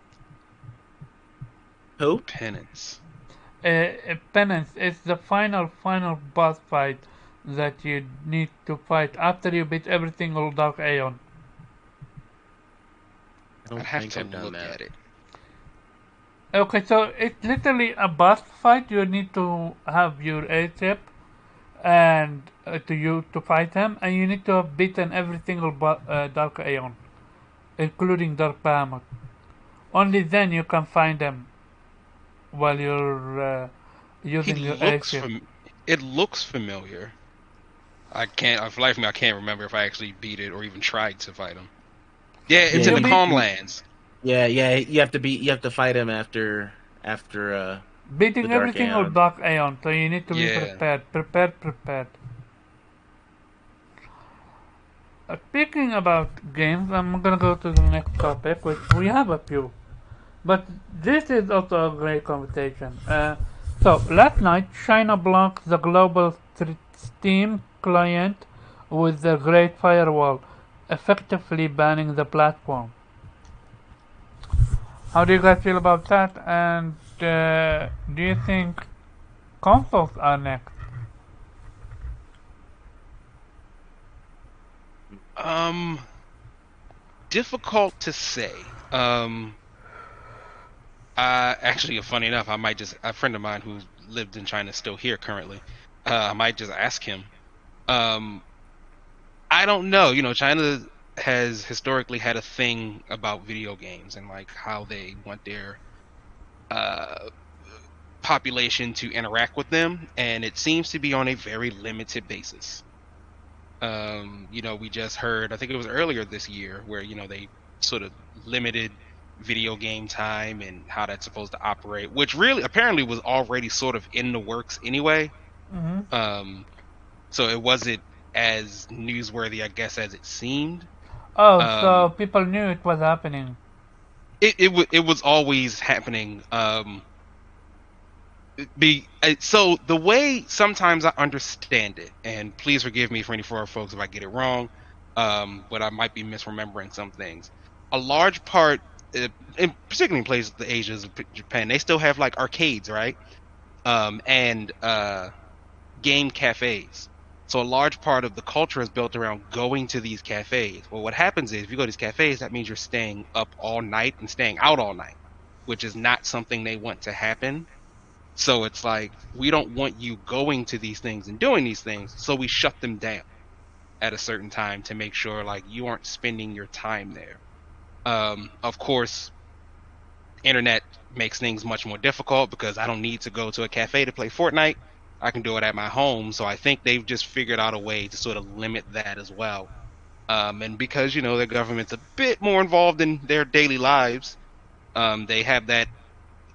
Who? Penance. Penance is the final boss fight that you need to fight after you beat every single Dark Aeon. I'd have to look at it. Okay, so it's literally a boss fight. You need to have your airship and to fight him, and you need to have beaten every single Dark Aeon, including Dark Behemoth. Only then you can find him while you're using your airship. It looks familiar. For life of me, I can't remember if I actually beat it or even tried to fight him. Yeah, it's in the Calm Lands. Yeah, you have to fight him after beating every single Aeon. Dark Aeon, so you need to be prepared. Speaking about games, I'm gonna go to the next topic, which we have a few. But this is also a great conversation. So last night, China blocked the global Steam client with the Great Firewall, effectively banning the platform. How do you guys feel about that? And do you think consoles are next? Difficult to say. Actually, funny enough, I might just a friend of mine who lived in China is still here currently. I might just ask him. Um, I don't know. You know, China has historically had a thing about video games and like how they want their uh population to interact with them, and it seems to be on a very limited basis. You know, we just heard, I think it was earlier this year, where, you know, they sort of limited video game time and how that's supposed to operate, which really apparently was already sort of in the works anyway. Mm-hmm. So it wasn't as newsworthy, I guess, as it seemed. Oh, so people knew it was happening. It was always happening. So the way sometimes I understand it, and please forgive me for any foreign folks if I get it wrong, but I might be misremembering some things. A large part, in particularly in places the Asias, Japan, they still have like arcades, right? And game cafes. So a large part of the culture is built around going to these cafes. Well, what happens is if you go to these cafes, that means you're staying up all night and staying out all night, which is not something they want to happen. So it's like, we don't want you going to these things and doing these things, so we shut them down at a certain time to make sure like you aren't spending your time there. Of course, internet makes things much more difficult because I don't need to go to a cafe to play Fortnite. I can do it at my home. So I think they've just figured out a way to sort of limit that as well. And because, you know, the government's a bit more involved in their daily lives, they have that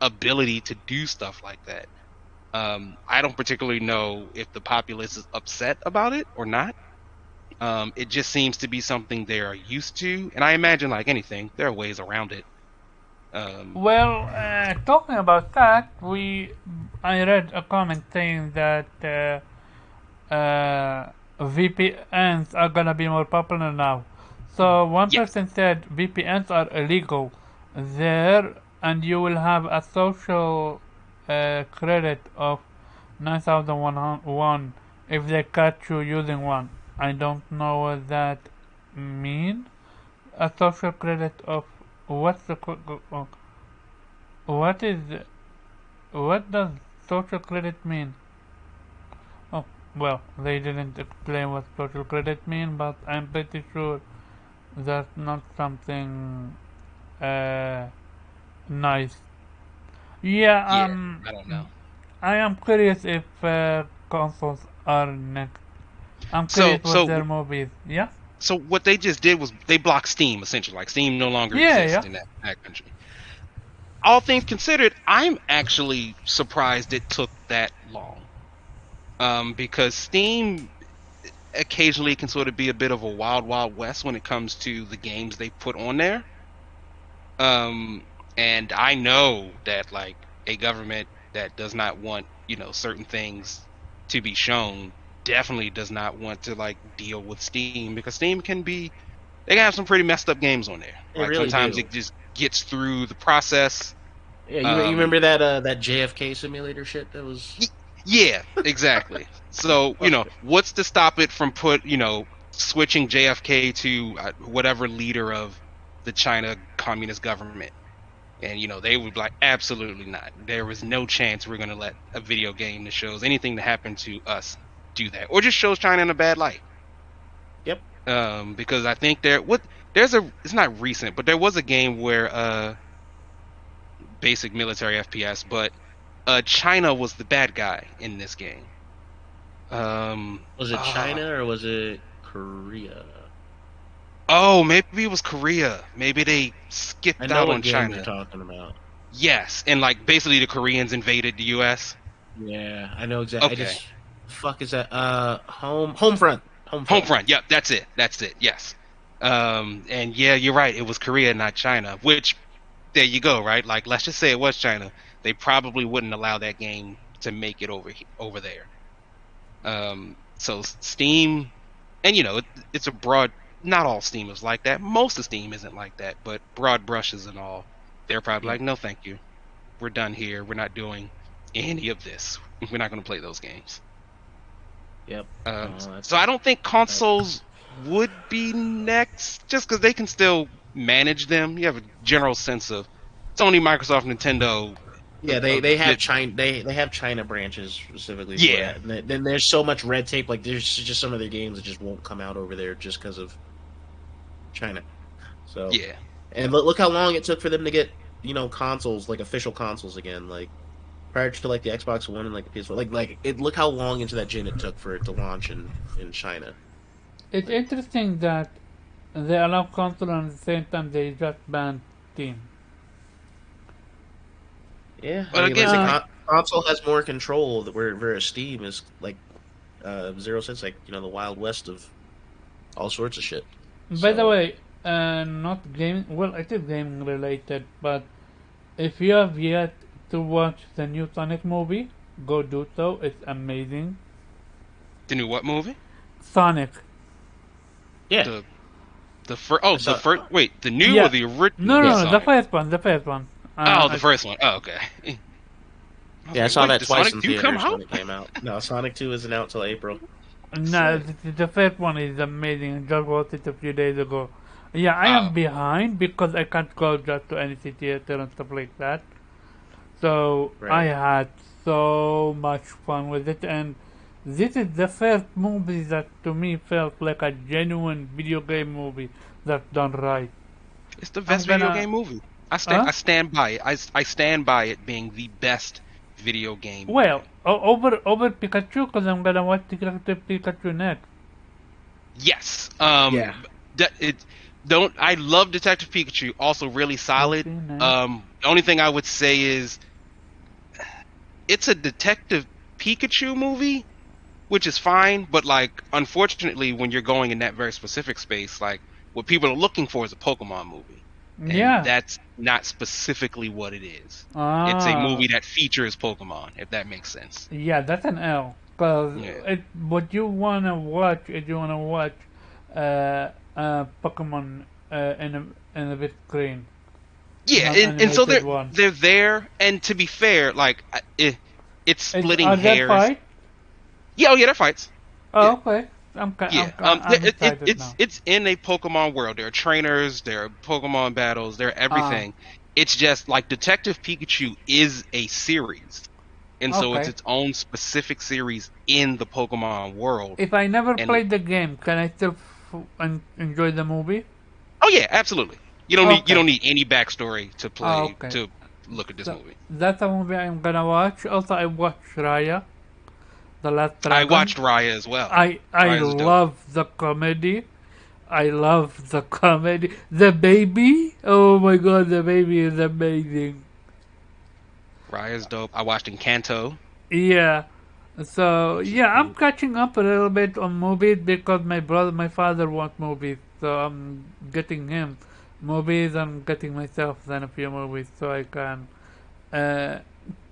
ability to do stuff like that. I don't particularly know if the populace is upset about it or not. It just seems to be something they are used to, and I imagine, like anything, there are ways around it. Well, talking about that, I read a comment saying that VPNs are gonna be more popular now. So one Yes. person said VPNs are illegal there, and you will have a social credit of 9,101 if they catch you using one. I don't know what that mean. A social credit of what's the what is what does social credit mean? Oh, well, they didn't explain what social credit mean, but I'm pretty sure that's not something uh, nice. Yeah, Yeah, I don't know. I am curious if consoles are next. I'm So, curious what so, their movies. Yeah? so what they just did was they blocked Steam essentially. Like Steam no longer Yeah, exists yeah. in that country. All things considered, I'm actually surprised it took that long. Because Steam occasionally can sort of be a bit of a wild, wild west when it comes to the games they put on there. Um, and I know that like a government that does not want, you know, certain things to be shown definitely does not want to like deal with Steam, because Steam can be, they can have some pretty messed up games on there. They Like really sometimes do. it just gets through the process. Yeah, you Um, remember that JFK simulator shit that was y- yeah, exactly. So, you know, fuck. what's to stop it from switching JFK to whatever leader of the China Communist government? And, you know, they would be like, absolutely not. There was no chance we're going to let a video game that shows anything that happened to us do that, or just shows China in a bad light. Yep. Because I think it's not recent, but there was a game where basic military FPS, but China was the bad guy in this game. Was it uh, China or was it Korea? oh, maybe it was Korea. Maybe they I skipped know out what on game you're China. talking about. Yes, and like basically the Koreans invaded the U.S. Yeah, I know exactly. I Okay. just fuck is that? Homefront. Homefront. Yep, that's it. Yes. And yeah, you're right. It was Korea, not China. Which there you go, right? Like, let's just say it was China. They probably wouldn't allow that game to make it over there. So Steam, and it's a broad. Not all Steam is like that. Most of Steam isn't like that, but broad brushes and all, they're probably Yeah. like, no, thank you. We're done here. We're not doing any of this. We're not going to play those games. Yep. So I don't think consoles would be next, just because they can still manage them. You have a general sense of Sony, Microsoft, Nintendo. Yeah, they have China. They have China branches specifically. For Yeah. that. And then there's so much red tape. Like there's just some of their games that just won't come out over there just because of China. So Yeah. and look how long it took for them to get consoles, like official consoles again. Like prior to like the Xbox One and like the PS4. Look how long into that gen it took for it to launch in China. It's interesting that they allow console and at the same time they just ban Steam. Yeah, But again, console has more control. Where Steam is like 0 cents, like the Wild West of all sorts of shit. By the way, not gaming. Well, it is gaming related, but if you have yet to watch the new Sonic movie, go do so. It's amazing. the new what movie? Sonic. Yeah, The first. Wait, the new Yeah. or the original? No, the Sonic? first one. The first one. The first one. Oh, okay. I saw that twice in Sonic 2 come theaters when out? it came out. No, Sonic 2 isn't out till April. No, the first one is amazing. I just watched it a few days ago. Yeah, I am behind because I can't go just to any theater and stuff like that. So I Right. had so much fun with it, and this is the first movie that to me felt like a genuine video game movie that's done right. It's the best I'm video gonna- game movie. I Huh? stand by it. I stand by it being the best video game. Well, over Pikachu because I'm gonna watch Detective Pikachu next. Yes. Yeah. I love Detective Pikachu. Also really solid. Okay, nice. The only thing I would say is it's a Detective Pikachu movie, which is fine, but like unfortunately when you're going in that very specific space, like what people are looking for is a Pokemon movie. And Yeah. that's not specifically what it is. Ah. It's a movie that features Pokemon, if that makes sense. Yeah, that's an L. Cause Yeah. what you wanna watch is you wanna watch Pokemon in a big screen. Yeah, Not and so animated one. they're there, and to be fair, like it's splitting Are there hairs. fights? Yeah, they're fights. Oh, Yeah. okay. I'm excited now. It's in a Pokemon world. There are trainers, there are Pokemon battles, there are everything. It's just like Detective Pikachu is a series, and so it's Okay. its own specific series in the Pokemon world. If I never and- played the game, can I still enjoy the movie? Oh yeah, absolutely. You Okay. don't need any backstory to play Okay. to look at this So, movie. that's a movie I'm gonna watch. Also, I watched Raya, the Last I Dragon. watched Raya as well. I Raya's dope. love the comedy. I love the comedy. The baby. Oh my god, the baby is amazing. Raya's dope. I watched Encanto. Yeah. So yeah, I'm catching up a little bit on movies because my father wants movies, so I'm getting him movies. I'm getting myself then a few movies so I can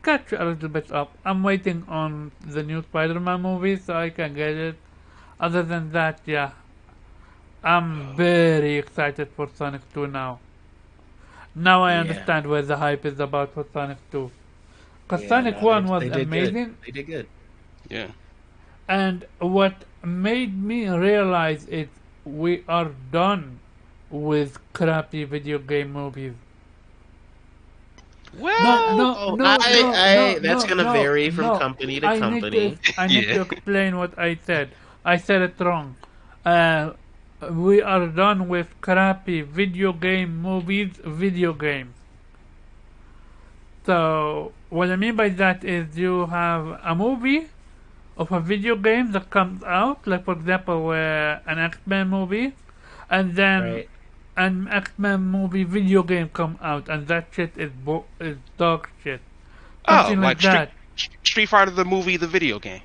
catch a little bit up. I'm waiting on the new Spider-Man movie so I can get it. Other than that, yeah, I'm very excited for Sonic 2 now. Now I Yeah. understand where the hype is about for Sonic 2. Because Yeah, Sonic no, 1 they was did good. amazing. They did good. Yeah. And what made me realize is we are done with crappy video game movies. Well, That's gonna vary from company to company. I need to Yeah. explain what I said. I said it wrong. We are done with crappy video game movies, video games. So, what I mean by that is you have a movie of a video game that comes out, like for example, an X-Men movie, and then Right. an X-Men movie video game come out, and that shit is dog shit. Something like that. Street Fighter the movie, the video game.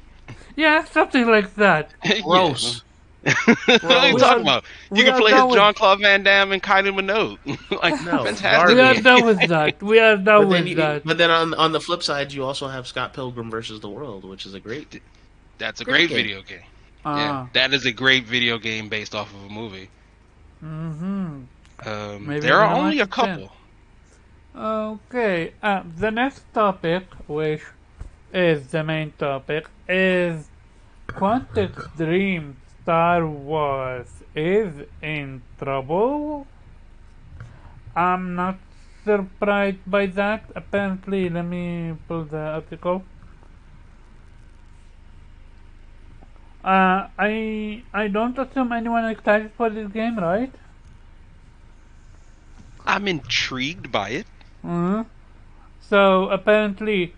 Yeah, something like that. Gross. What are you we talking are about? You we can are play as done with Jean Claude Van Damme and Kylie Minogue. Like No, fantastic we are Barbie. game. done with that. We are done with that. But then on the flip side, you also have Scott Pilgrim versus the World, which is a That's a great great game. video game. Yeah, Ah, that is a great video game based off of a movie. mm-hmm. Maybe There I'm are gonna only watch a it then. couple. Okay. The next topic, which is the main topic, is Quantic Dream Star Wars is in trouble. I'm not surprised by that. Apparently, let me pull the article. I don't assume anyone excited for this game, right? I'm intrigued by it. Mm-hmm. So apparently,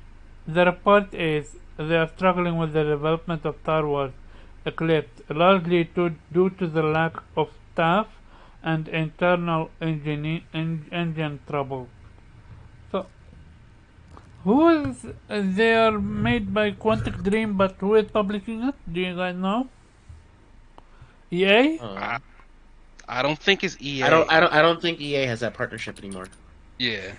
the report is they are struggling with the development of Star Wars Eclipse, largely due to the lack of staff and internal engine trouble. So, who is they are made by Quantic Dream, but who is publishing it? Do you guys know? EA? I, I don't think it's EA. I don't think EA has that partnership anymore. Yeah.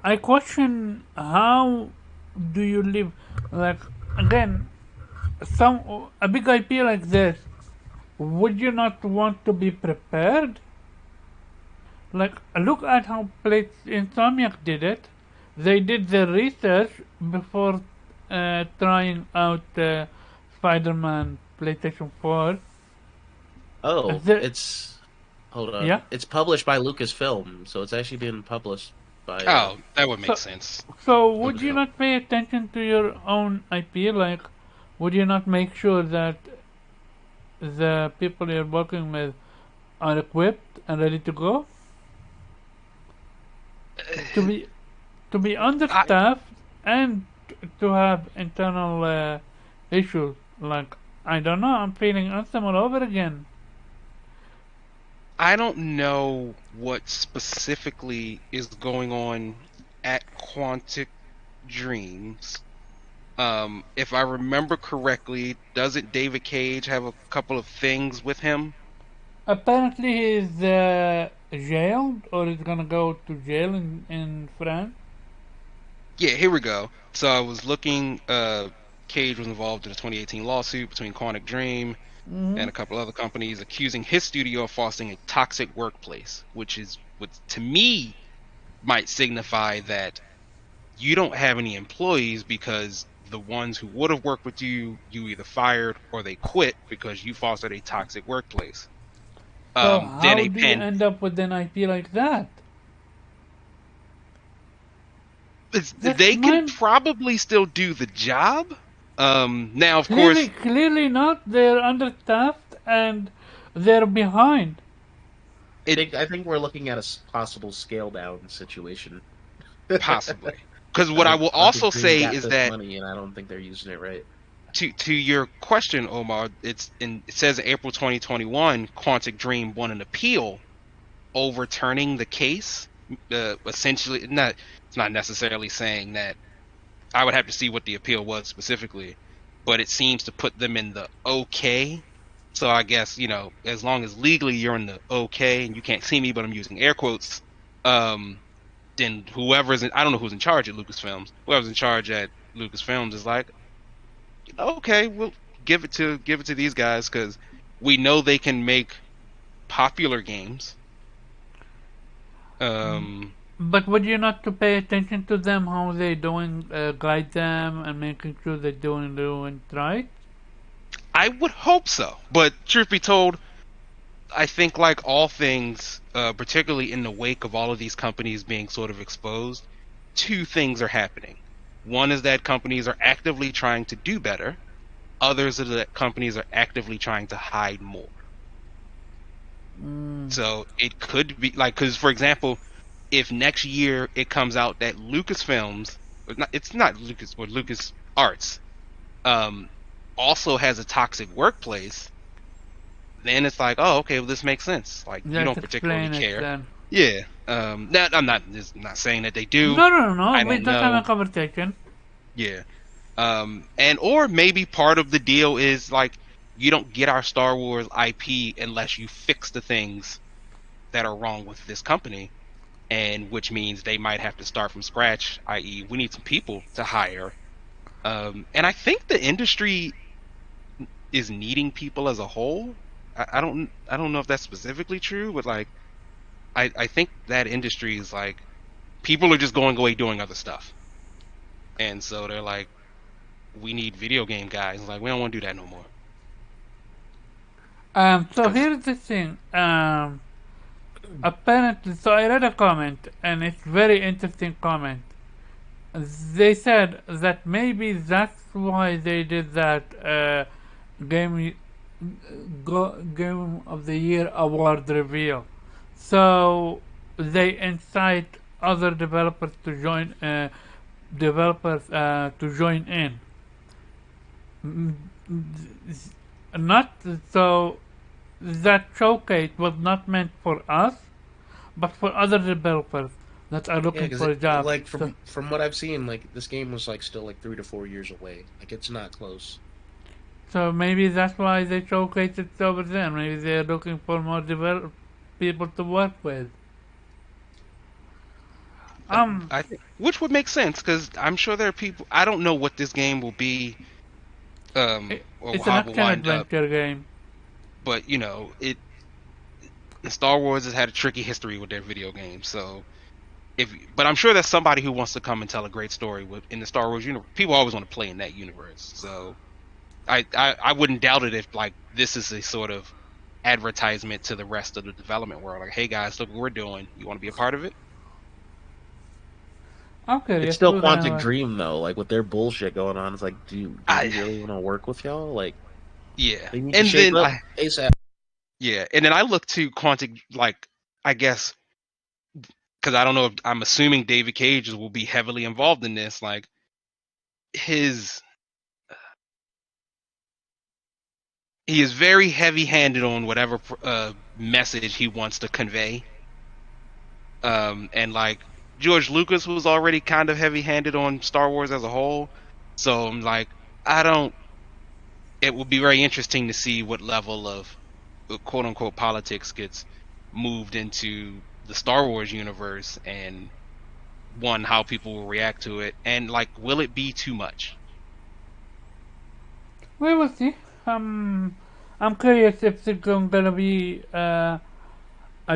I question how do you live like again a big IP like this. Would you not want to be prepared? Like look at how Insomniac did it. They did the research before trying out Spider-Man PlayStation 4. Oh, The- it's hold on. yeah. It's published by Lucasfilm, so it's actually being published by. Oh, that would make So- sense. So would Okay. you not pay attention to your own IP? Like, would you not make sure that the people you're working with are equipped and ready to go? To be understaffed and to have internal issues. Like, I don't know. I'm feeling Anthem all over again. I don't know what specifically is going on at Quantic Dreams. If I remember correctly, doesn't David Cage have a couple of things with him? Apparently, he's jailed or he's gonna go to jail in France. Yeah, here we go. So I was looking. Cage was involved in a 2018 lawsuit between Quantic Dream and a couple other companies, accusing his studio of fostering a toxic workplace, which is what to me might signify that you don't have any employees because the ones who would have worked with you either fired or they quit because you fostered a toxic workplace. So Then how a do you pen. end up with an IP like that? That's They can mind- probably still do the job. Now, of course, Clearly not. They're understaffed and they're behind. I think we're looking at a possible scale down situation. possibly. Because what I will also say is that money, and I don't think they're using it right. to your question, Omar, it says in April 2021, Quantic Dream won an appeal overturning the case. Essentially, it's not necessarily saying that. I would have to see what the appeal was specifically, but it seems to put them in the okay. So I guess, as long as legally you're in the okay, and you can't see me, but I'm using air quotes, then whoever's I don't know who's in charge at Lucasfilms. Whoever's in charge at Lucasfilms is like, okay, we'll give it to these guys because we know they can make popular games. But would you not to pay attention to them, how they doing, guide them and making sure they're doing it right? I would hope so, but truth be told, I think like all things, particularly in the wake of all of these companies being sort of exposed, two things are happening. One is that companies are actively trying to do better. Others are that companies are actively trying to hide more. So it could be like, because for example, if next year it comes out that Lucasfilms, it's not Lucas or Lucas Arts, also has a toxic workplace, then it's like, oh, okay, well, this makes sense. Like you don't particularly care. Then. Yeah. I'm not saying that they do. No. I We don't just have know. a conversation. Yeah. And or maybe part of the deal is like you don't get our Star Wars IP unless you fix the things that are wrong with this company, and which means they might have to start from scratch, i.e., we need some people to hire. And I think the industry is needing people as a whole. I don't know if that's specifically true, but like I think that industry is like people are just going away doing other stuff, and so they're like, we need video game guys. Like we don't want to do that no more. So 'Cause here's the thing. Apparently, so I read a comment, and it's very interesting comment. They said that maybe that's why they did that game game of the year award reveal. So they incite other developers to join in. Mm, Not so that showcase was not meant for us, but for other developers that are Yeah, looking because for a job. like So, from what I've seen, like this game was like still like 3 to 4 years away. Like it's not close. so maybe that's why they showcase it over there. Maybe they're looking for more people to work with. I think which would make sense because I'm sure there are people. I don't know what this game will be, or It's an how it will action wind up. adventure game. But you know, Star Wars has had a tricky history with their video games. So but I'm sure there's somebody who wants to come and tell a great story in the Star Wars universe. People always want to play in that universe. So I wouldn't doubt it if like this is a sort of advertisement to the rest of the development world. Like, hey guys, look what we're doing. You want to be a part of it? I'm curious. It's still who's Quantic gonna- Dream though. Like with their bullshit going on, it's like, do I- you really want to work with y'all? Like Yeah. they need to And shape then up ASAP. yeah, and then I look to Quantic, like I guess because I don't know if I'm assuming David Cage will be heavily involved in this. Like his he is very heavy-handed on whatever message he wants to convey. And like George Lucas was already kind of heavy-handed on Star Wars as a whole, so I'm like, I don't. It will be very interesting to see what level of quote-unquote politics gets moved into the Star Wars universe, and one, how people will react to it, and like, will it be too much? We will see. I'm curious if it's gonna be a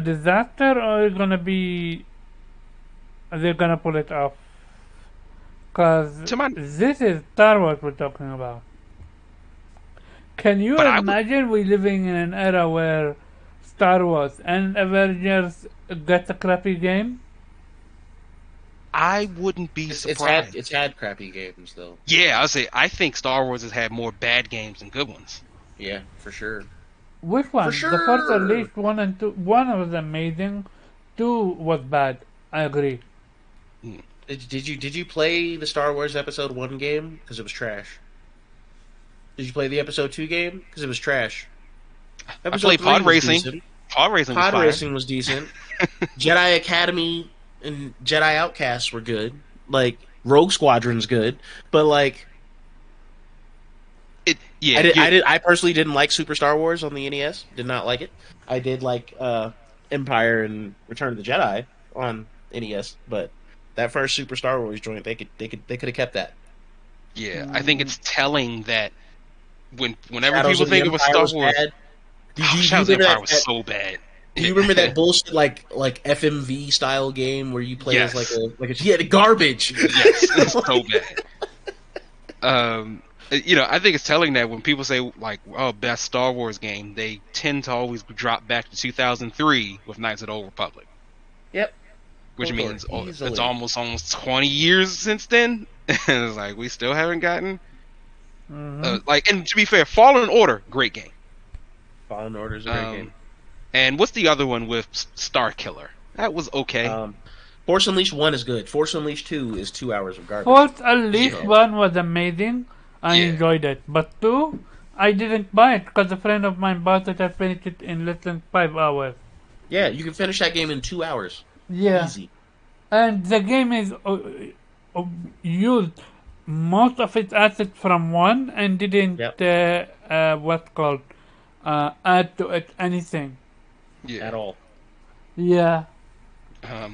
disaster or it's gonna be they're gonna pull it off. Cause To my, this is Star Wars we're talking about. Can you But I would- imagine we living in an era where Star Wars and Avengers get a crappy game? I wouldn't be surprised. It's had crappy games though. Yeah, I'll say I think Star Wars has had more bad games than good ones. Yeah, for sure. Which one? For The first sure. Unleashed 1 and 2. 1 was amazing. 2 was bad. I agree. Did you play the Star Wars Episode 1 game? Because it was trash. Did you play the Episode 2 game? Because it was trash. I played 3 Pod was Racing. decent. Pod Racing was Pod fine. Racing was decent. Jedi Academy and Jedi Outcasts were good. Like Rogue Squadron's good, but like I personally didn't like Super Star Wars on the NES. Did not like it. I did like Empire and Return of the Jedi on NES, but that first Super Star Wars joint, they could have kept that. Yeah, I think it's telling that whenever Shadows people of the think of a Empire Star was Wars, bad. Shadows of the Empire was that- so bad. Do you remember that bullshit like FMV style game where you play as Yes. the garbage? Yes, it's so bad. You know, I think it's telling that when people say like, "Oh, best Star Wars game," they tend to always drop back to 2003 with Knights of the Old Republic, Yep. which Kotor, means easily. it's almost 20 years since then. And it's like we still haven't gotten like. And to be fair, Fallen Order, great game. Fallen Order is a great game. And what's the other one with Star Killer? That was okay. Force Unleashed 1 is good. Force Unleashed 2 is 2 hours of garbage. Force Unleashed Yeah. 1 was amazing. I Yeah. enjoyed it. But 2, I didn't buy it because a friend of mine bought it and finished it in less than 5 hours. Yeah, you can finish that game in 2 hours. Yeah. Easy. And the game is used most of its assets from one and didn't Yep. what's called add to it anything. Yeah. At all. Yeah.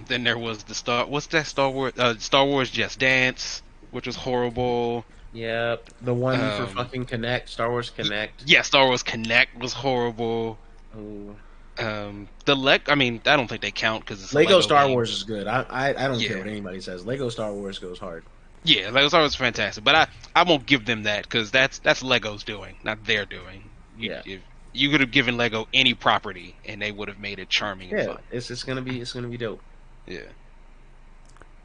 Then there was what's that Star Wars Just Dance, which was horrible. Yep. The one for Um, fucking Connect, Star Wars Connect. yeah, Star Wars Connect was horrible. Ooh. I mean, I don't think they count because it's a Lego Lego Star game. Wars is good. I don't care Yeah. what anybody says. Lego Star Wars goes hard. Yeah, Lego Star Wars is fantastic, but I won't give them that because that's Lego's doing, not their doing. Yeah. If you could have given Lego any property and they would have made it charming and Yeah, fun. it's gonna be dope. Yeah.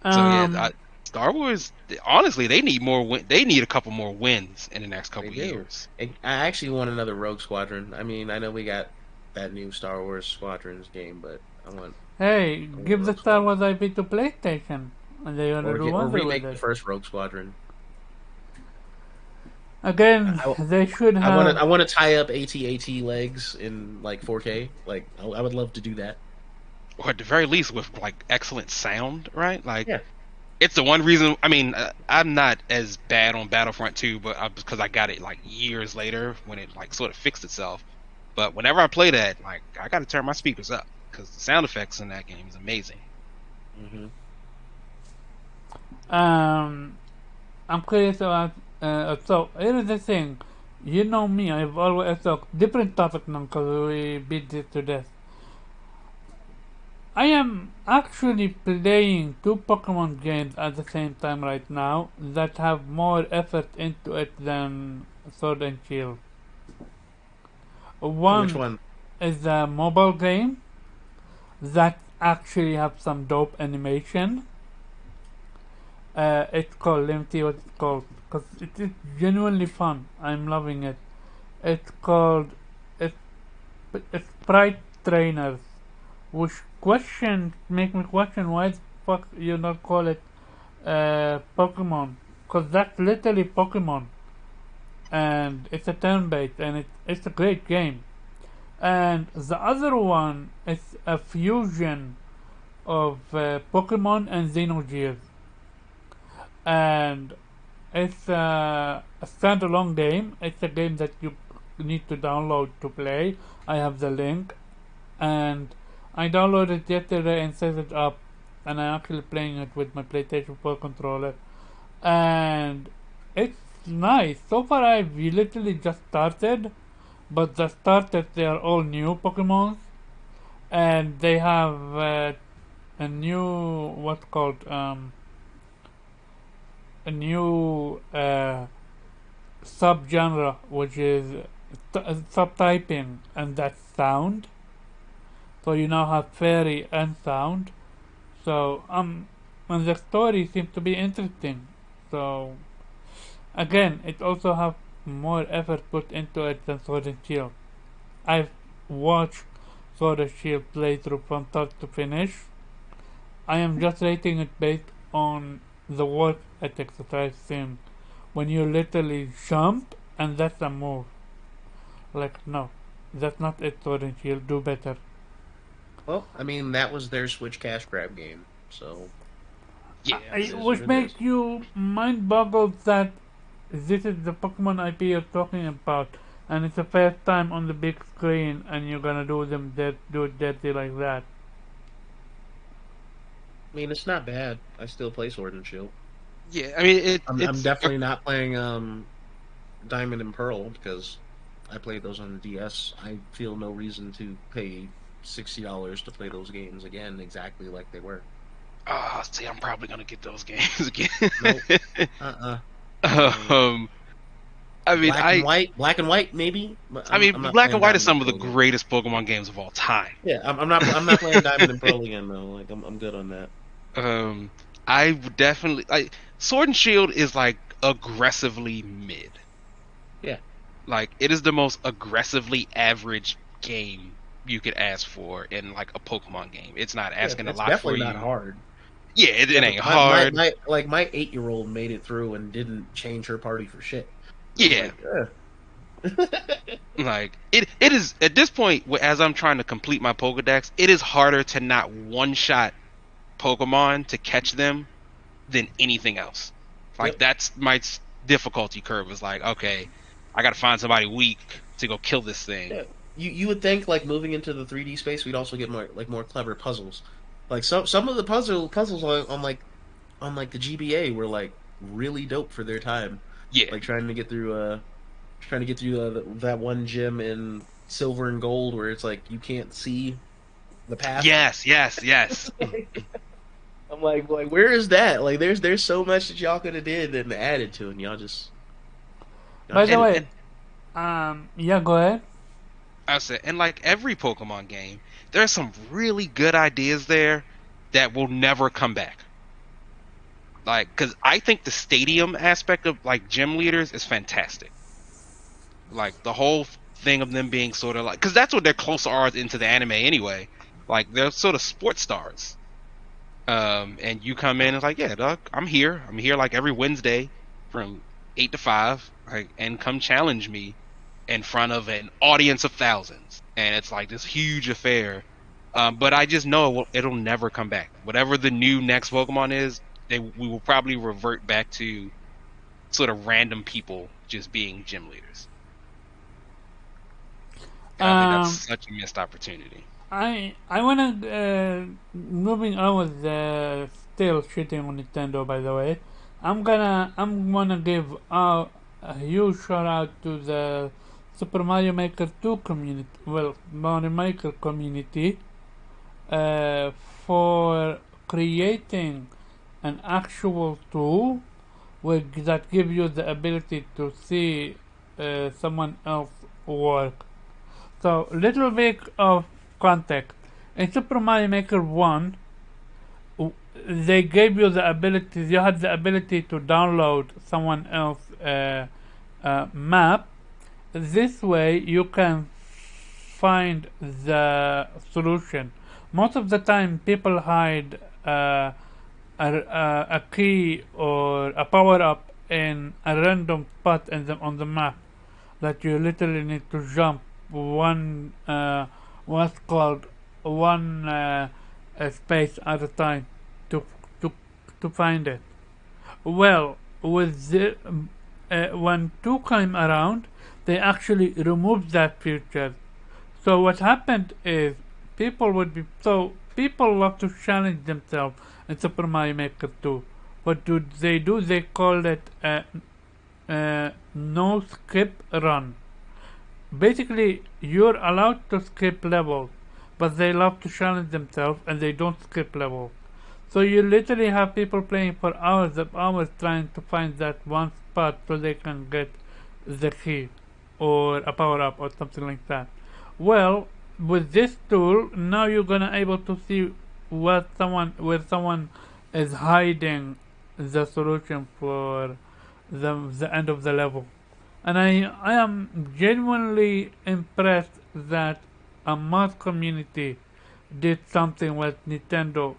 So Um, yeah, Star Wars. Honestly, they need more. They need a couple more wins in the next couple They do. years. I actually want another Rogue Squadron. I mean, I know we got that new Star Wars Squadrons game, but I want hey, give the Star Wars IP to PlayStation, and they gonna do or wonder remake with the it. first Rogue Squadron. Again, I- they should have. I want to tie up AT-AT legs in like 4K. Like I would love to do that. Or at the very least, with like excellent sound, right? Like, Yeah. it's the one reason. I mean, I'm not as bad on Battlefront 2, but because I got it like years later when it like sort of fixed itself. But whenever I play that, like, I got to turn my speakers up because the sound effects in that game is amazing. Mm-hmm. I'm curious about. So here's the thing. You know me. I've always different topic now because we beat this to death. I am actually playing two Pokemon games at the same time right now that have more effort into it than Sword and Shield. Which One one? is a mobile game that actually have some dope animation. It's called, let me see what it's called, because it is genuinely fun. I'm loving it. It's called, it's, it's Sprite Trainers, which make me question why the fuck you not call it Pokemon, because that's literally Pokemon, and it's a turn-based, and it's a great game. And the other one is a fusion of Pokemon and Xenogears, and it's a standalone game. It's a game that you need to download to play. I have the link, and I downloaded it yesterday and set it up, and I'm actually playing it with my PlayStation 4 controller, and it's nice. So far, I've literally just started, but the starters they are all new Pokemon, and they have a new what's called a new subgenre, which is subtyping, and that's sound. So you now have fairy and sound. So and the story seems to be interesting. So again, it also have more effort put into it than Sword and Shield. I've watched Sword and Shield playthrough from start to finish. I am just rating it based on the work ethics that I've seen. When you literally jump and that's a move. Like, no, that's not it, Sword and Shield. Do better. Well, I mean that was their Switch cash grab game, so Yeah. Which makes you mind boggled that this is the Pokemon IP you're talking about, and it's the first time on the big screen, and you're gonna do it dirty like that. I mean it's not bad. I still play Sword and Shield. Yeah, I mean, I'm it's definitely not playing Diamond and Pearl because I played those on the DS. I feel no reason to pay $60 to play those games again exactly like they were. See, I'm probably gonna get those games again. Nope. Uh-uh. I mean, Black and White, maybe. But I mean, I'm not Black playing and White Diamond is some of the Pearl again. greatest Pokemon games of all time. Yeah, I'm not playing Diamond and Pearl again though. Like I'm good on that. I would definitely like Sword and Shield is like aggressively mid. Yeah. Like it is the most aggressively average game you could ask for in like a Pokemon game. It's not asking a it's lot for definitely you. not hard. Yeah, it ain't My- hard. My 8-year-old made it through and didn't change her party for shit. Yeah. Like, Like it is at this point as I'm trying to complete my Pokedex, it is harder to not one shot Pokemon to catch them than anything else. Like that's my difficulty curve is like, okay, I got to find somebody weak to go kill this thing. Yeah. You would think like moving into the 3D space, we'd also get more clever puzzles. Like some of the puzzles on like the GBA were like really dope for their time. Yeah. Like trying to get through that one gym in silver and gold where it's like you can't see the path. Yes. I'm like where is that? Like there's so much that y'all could have did and added to, and y'all just. By the And- way, yeah, go ahead. I said, and like every Pokemon game, there's some really good ideas there that will never come back. Like, because I think the stadium aspect of like gym leaders is fantastic. Like the whole thing of them being sort of like, because that's what their close are into the anime anyway. Like they're sort of sports stars. And you come in and it's like, yeah, dog, I'm here like every Wednesday from 8 to 5, like, and come challenge me in front of an audience of thousands, and it's like this huge affair. But I just know it'll never come back. Whatever the new next Pokemon is, we will probably revert back to sort of random people just being gym leaders. And I think that's such a missed opportunity. I wanna moving on with still shitting on Nintendo. By the way, I'm gonna give a huge shout out to the Super Mario Maker 2 community. Well, Mario Maker community for creating an actual tool that give you the ability to see someone else work. So, little bit of context. In Super Mario Maker 1, they gave you the ability, you had the ability to download someone else's map. This way, you can find the solution. Most of the time, people hide a key or a power up in a random spot on the map that you literally need to jump what's called one space at a time to to find it. Well, with when 2 came around, they actually removed that feature. So what happened is people love to challenge themselves in Super Mario Maker 2. What do? They call it no skip run. Basically, you're allowed to skip levels, but they love to challenge themselves and they don't skip levels. So you literally have people playing for hours of hours trying to find that one spot so they can get the key or a power up or something like that. Well, with this tool, now you're gonna able to see where someone is hiding the solution for the end of the level. And I am genuinely impressed that a mod community did something what Nintendo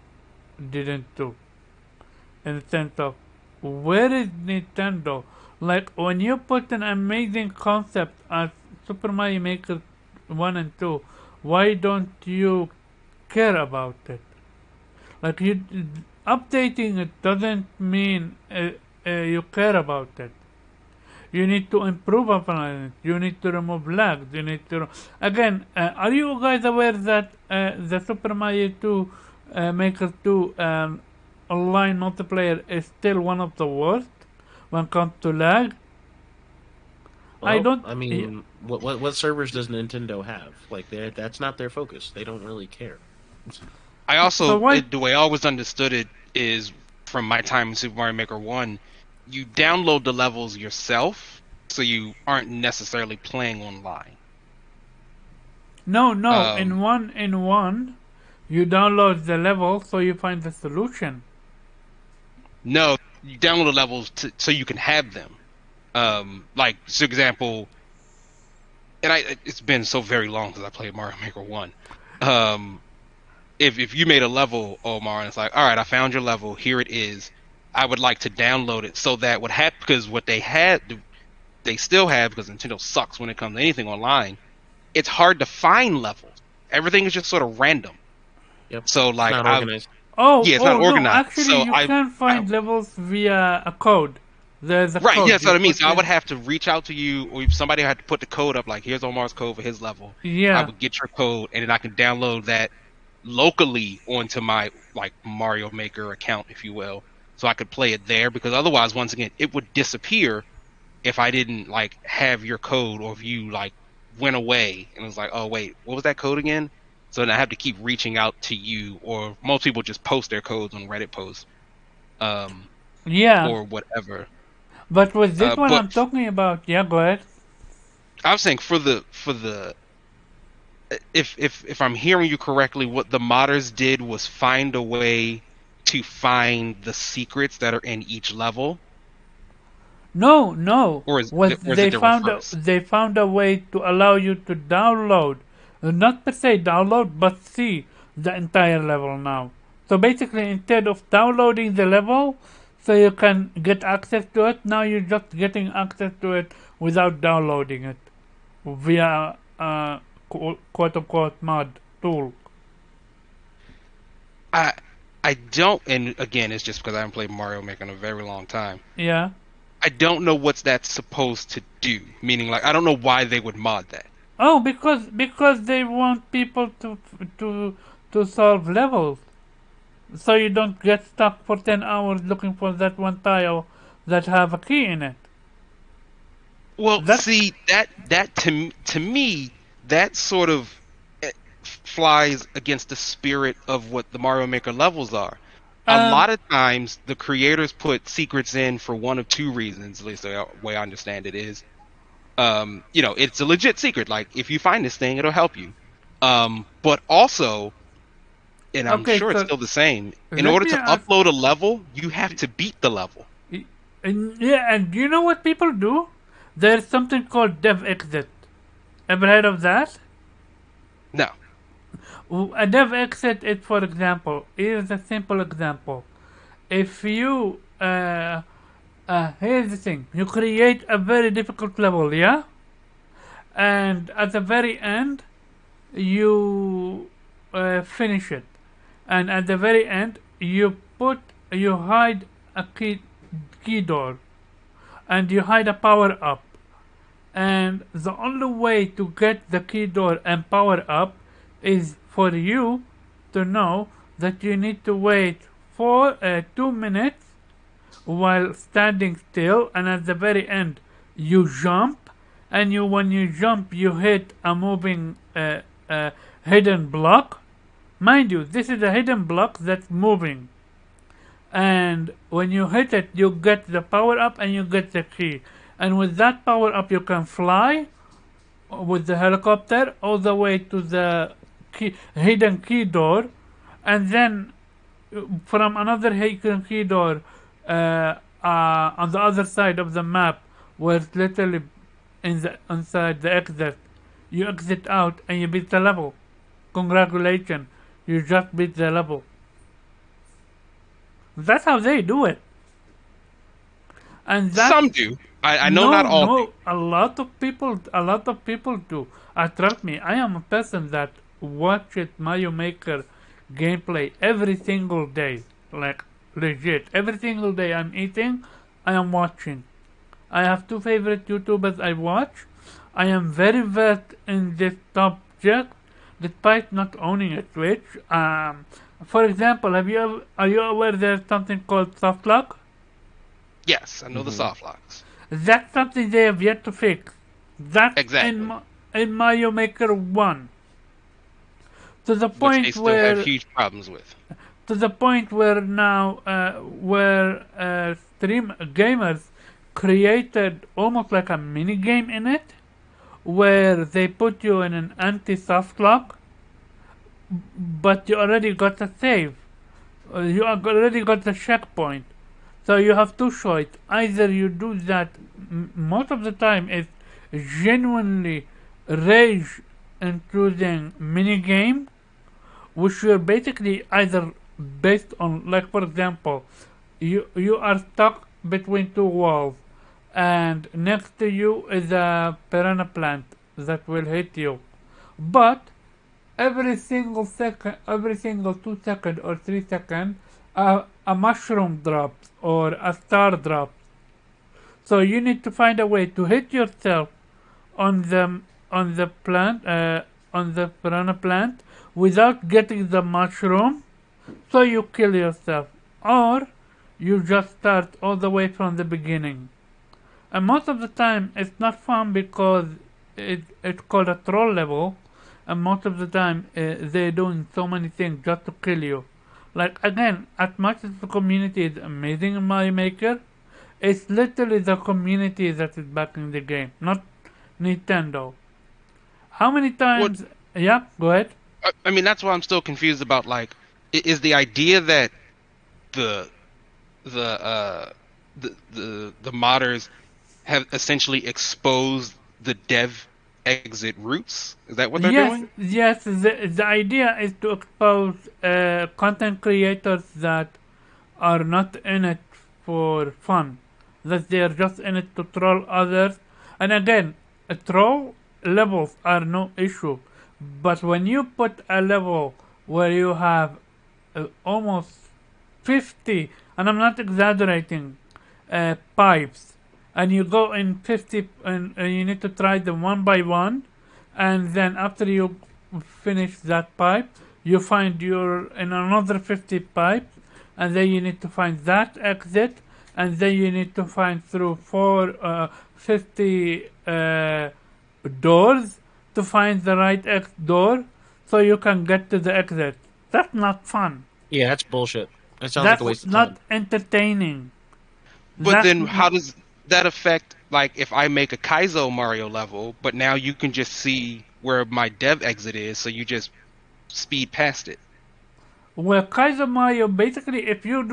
didn't do. In the sense of, where is Nintendo? Like, when you put an amazing concept as Super Mario Maker 1 and 2, why don't you care about it? Like, updating it doesn't mean you care about it. You need to improve upon it. You need to remove lags. You need to... Again, are you guys aware that the Super Mario 2 Maker 2 online multiplayer is still one of the worst when it comes to lag? Well, I mean, what servers does Nintendo have? Like, that's not their focus. They don't really care. I also, the way I always understood it is, from my time in Super Mario Maker 1, you download the levels yourself, so you aren't necessarily playing online. No. In one, you download the level so you find the solution. No, you download the levels so you can have them. Like, for example, and it's been so very long since I played Mario Maker 1. If you made a level, Omar, and it's like, all right, I found your level, here it is. I would like to download it so that would happen, because what they still have, because Nintendo sucks when it comes to anything online, it's hard to find levels. Everything is just sort of random. Yep. So like, it's not organized. It's not organized. No, actually, so you can find levels via a code. There's a Right, yeah, code that's what you I mean. put So I would in. have to reach out to you, or if somebody had to put the code up, like here's Omar's code for his level. I Yeah, would get your code, and then I can download that locally onto my like Mario Maker account, if you will, so I could play it there. Because otherwise, once again, it would disappear if I didn't like have your code, or if you like went away and it was like, oh wait, what was that code again? So then I have to keep reaching out to you, or most people just post their codes on Reddit posts, um, yeah. or whatever. But with this one But I'm talking about, yeah, go ahead. I'm saying for the if I'm hearing you correctly, what the modders did was find a way to find the secrets that are in each level, No, no. Was or is it the reverse? they found a way to allow you to download, not per se download, but see the entire level now. So basically, instead of downloading the level, so you can get access to it, now you're just getting access to it without downloading it via quote unquote mod tool. I I don't, and again, it's just because I haven't played Mario Maker in a very long time. Yeah. I don't know what's that supposed to do. Meaning, like, I don't know why they would mod that. Oh, because they want people to solve levels, so you don't get stuck for 10 hours looking for that one tile that have a key in it. Well, That see, that to me, that sort of flies against the spirit of what the Mario Maker levels are. A um lot of times, the creators put secrets in for one of two reasons. At least the way I understand it is, it's a legit secret. Like, if you find this thing, it'll help you. But also, and I'm okay, sure it's so still the same. In let order me to ask. upload a level, you have to beat the level. And yeah, and do you know what people do? There's something called dev exit. Ever heard of that? No. A dev exit is, for example, here's a simple example. If you here's the thing, you create a very difficult level, yeah, and at the very end you finish it, and at the very end you hide a key door, and you hide a power up, and the only way to get the key door and power up is for you to know that you need to wait for 2 minutes while standing still, and at the very end you jump, and when you jump you hit a moving hidden block. Mind you, this is a hidden block that's moving, and when you hit it you get the power up and you get the key, and with that power up you can fly with the helicopter all the way to the hidden key door, and then from another hidden key door on the other side of the map, where it's literally inside the exit, you exit out and you beat the level. Congratulations, you just beat the level. That's how they do it. And that Some do. I know not no, all do. no, a lot of people do. Trust me, I am a person that watches Mario Maker gameplay every single day, like legit. Every single day I'm eating, I am watching. I have two favorite YouTubers I watch. I am very versed in this subject, despite not owning a Switch. For example, are you aware there's something called soft lock? Yes, I know the soft locks. That's something they have yet to fix. That's Exactly. in Mario Maker 1. To the Which they point still have where huge problems with. now where stream gamers created almost like a mini game in it, where they put you in an anti-soft lock, but you already got a save. You already got the checkpoint. So you have two choices. Either you do that, most of the time it's genuinely rage intruding mini game, which you're basically either based on, like for example, you are stuck between two walls, and next to you is a piranha plant that will hit you, but every single 2 seconds or 3 seconds, a mushroom drops or a star drops. So you need to find a way to hit yourself on the plant on the piranha plant without getting the mushroom, so you kill yourself, or you just start all the way from the beginning. And most of the time it's not fun because it's called a troll level, and most of the time they're doing so many things just to kill you. Like again, as much as the community is amazing in Mario Maker, it's literally the community that is backing the game, not Nintendo. How many times? Yeah, go ahead. I mean, that's why I'm still confused about like, is the idea that the the the modders have essentially exposed the dev exit routes? Is that what they're doing? Yes. The idea is to expose content creators that are not in it for fun, that they are just in it to troll others. And again, troll levels are no issue, but when you put a level where you have almost 50, and I'm not exaggerating, pipes, and you go in 50, and you need to try them one by one, and then after you finish that pipe, you find you're in another 50 pipes, and then you need to find that exit, and then you need to find through 50 doors to find the right door, so you can get to the exit. That's not fun. Yeah, that's bullshit. It sounds like a waste of That's time. not entertaining. But then how does that affect, like, if I make a Kaizo Mario level, but now you can just see where my dev exit is, so you just speed past it? Well, Kaizo Mario, basically, if you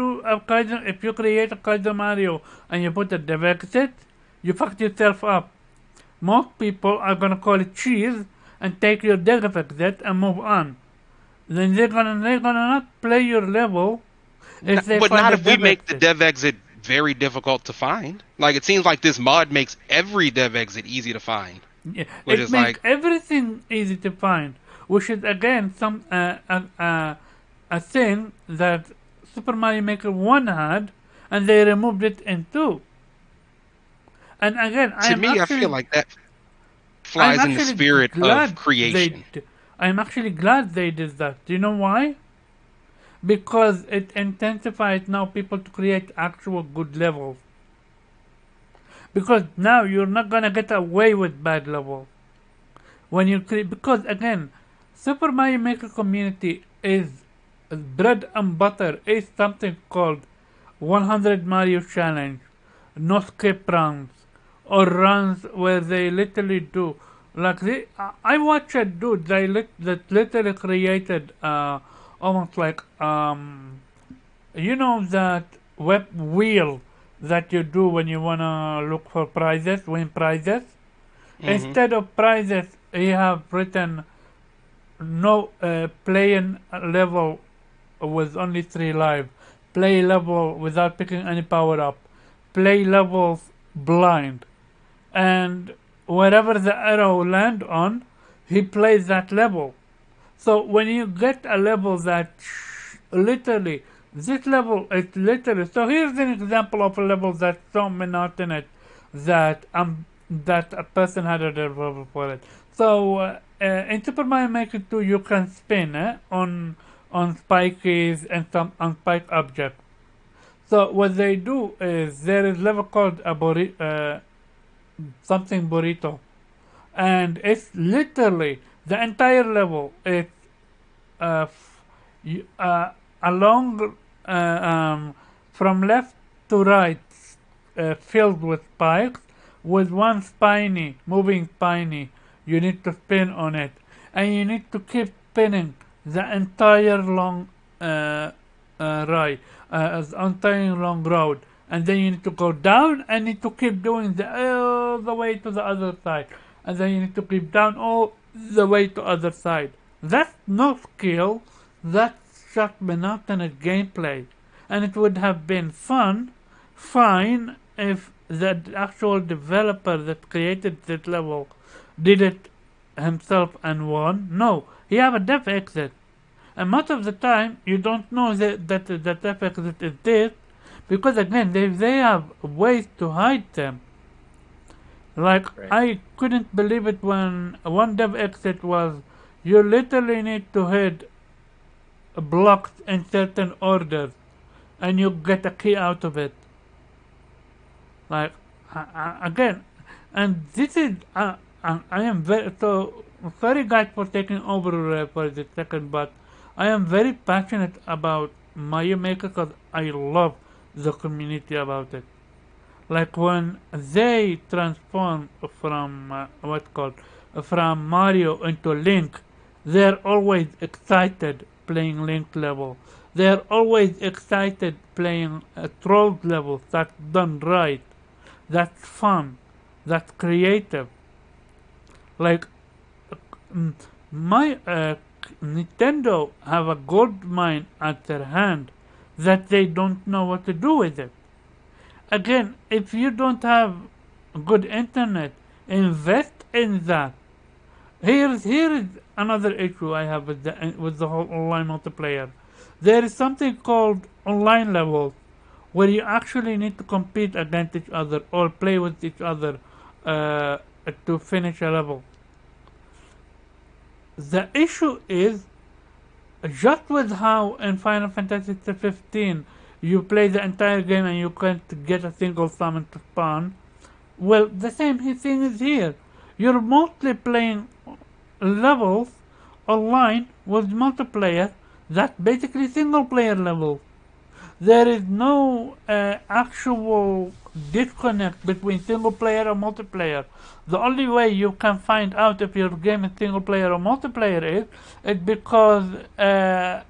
create a Kaizo Mario and you put a dev exit, you fucked yourself up. Most people are gonna call it cheese and take your dev exit and move on. Then they're gonna not play your level if they But find not a if we dev make the exit. dev exit very difficult to find. Like, it seems like this mod makes every dev exit easy to find. Yeah, Which it is makes like, everything easy to find, which is again a thing that Super Mario Maker 1 had, and they removed it in 2. And again, to me, I feel like that flies in the spirit of creation. I'm actually glad they did that. Do you know why? Because it intensifies now people to create actual good levels. Because now you're not gonna get away with bad levels when you create. Because again, Super Mario Maker community is bread and butter is something called 100 Mario Challenge, no skip rounds, or runs where they literally do. Like I watched a dude that literally created almost like you know that web wheel that you do when you wanna look for prizes, win prizes. Instead of prizes, he have written no playing level with only 3 lives, play level without picking any power up, play levels blind, and wherever the arrow land on, he plays that level. So when you get a level that literally, this level is literally, so here's an example of a level that's so monotonous that that a person had a level for it. So in Super Mario Maker 2 you can spin on spikies and some on spike objects. So what they do is there is level called a something burrito, and it's literally the entire level. It's along from left to right, filled with spikes, with one moving spiny. You need to spin on it, and you need to keep spinning the entire long entire long road, and then you need to go down and need to keep doing all the way to the other side, and then you need to keep down all the way to other side. That's no skill, that's just monotonous gameplay, and it would have been fine if the actual developer that created that level did it himself and won. No, he have a dev exit, and most of the time you don't know that the dev exit is this, because again they have ways to hide them. Like, Right. I couldn't believe it when one dev exit was, you literally need to hit blocks in certain orders and you get a key out of it. Like, again, and this is, I am very, so, sorry guys for taking over for the second, but I am very passionate about Mario Maker because I love the community about it. Like when they transform from what's called from Mario into Link, they're always excited playing Link level. They're always excited playing Trolls level. That's done right. That's fun. That's creative. Like mm, my Nintendo have a gold mine at their hand that they don't know what to do with it. Again, if you don't have good internet, invest in that. Here is another issue I have with the whole online multiplayer. There is something called online levels where you actually need to compete against each other or play with each other uh, to finish a level. The issue is just with how in Final Fantasy 15 you play the entire game and you can't get a single summon to spawn. Well, the same thing is here. You're mostly playing levels online with multiplayer. That's basically single player levels. There is no actual disconnect between single player and multiplayer. The only way you can find out if your game is single player or multiplayer is because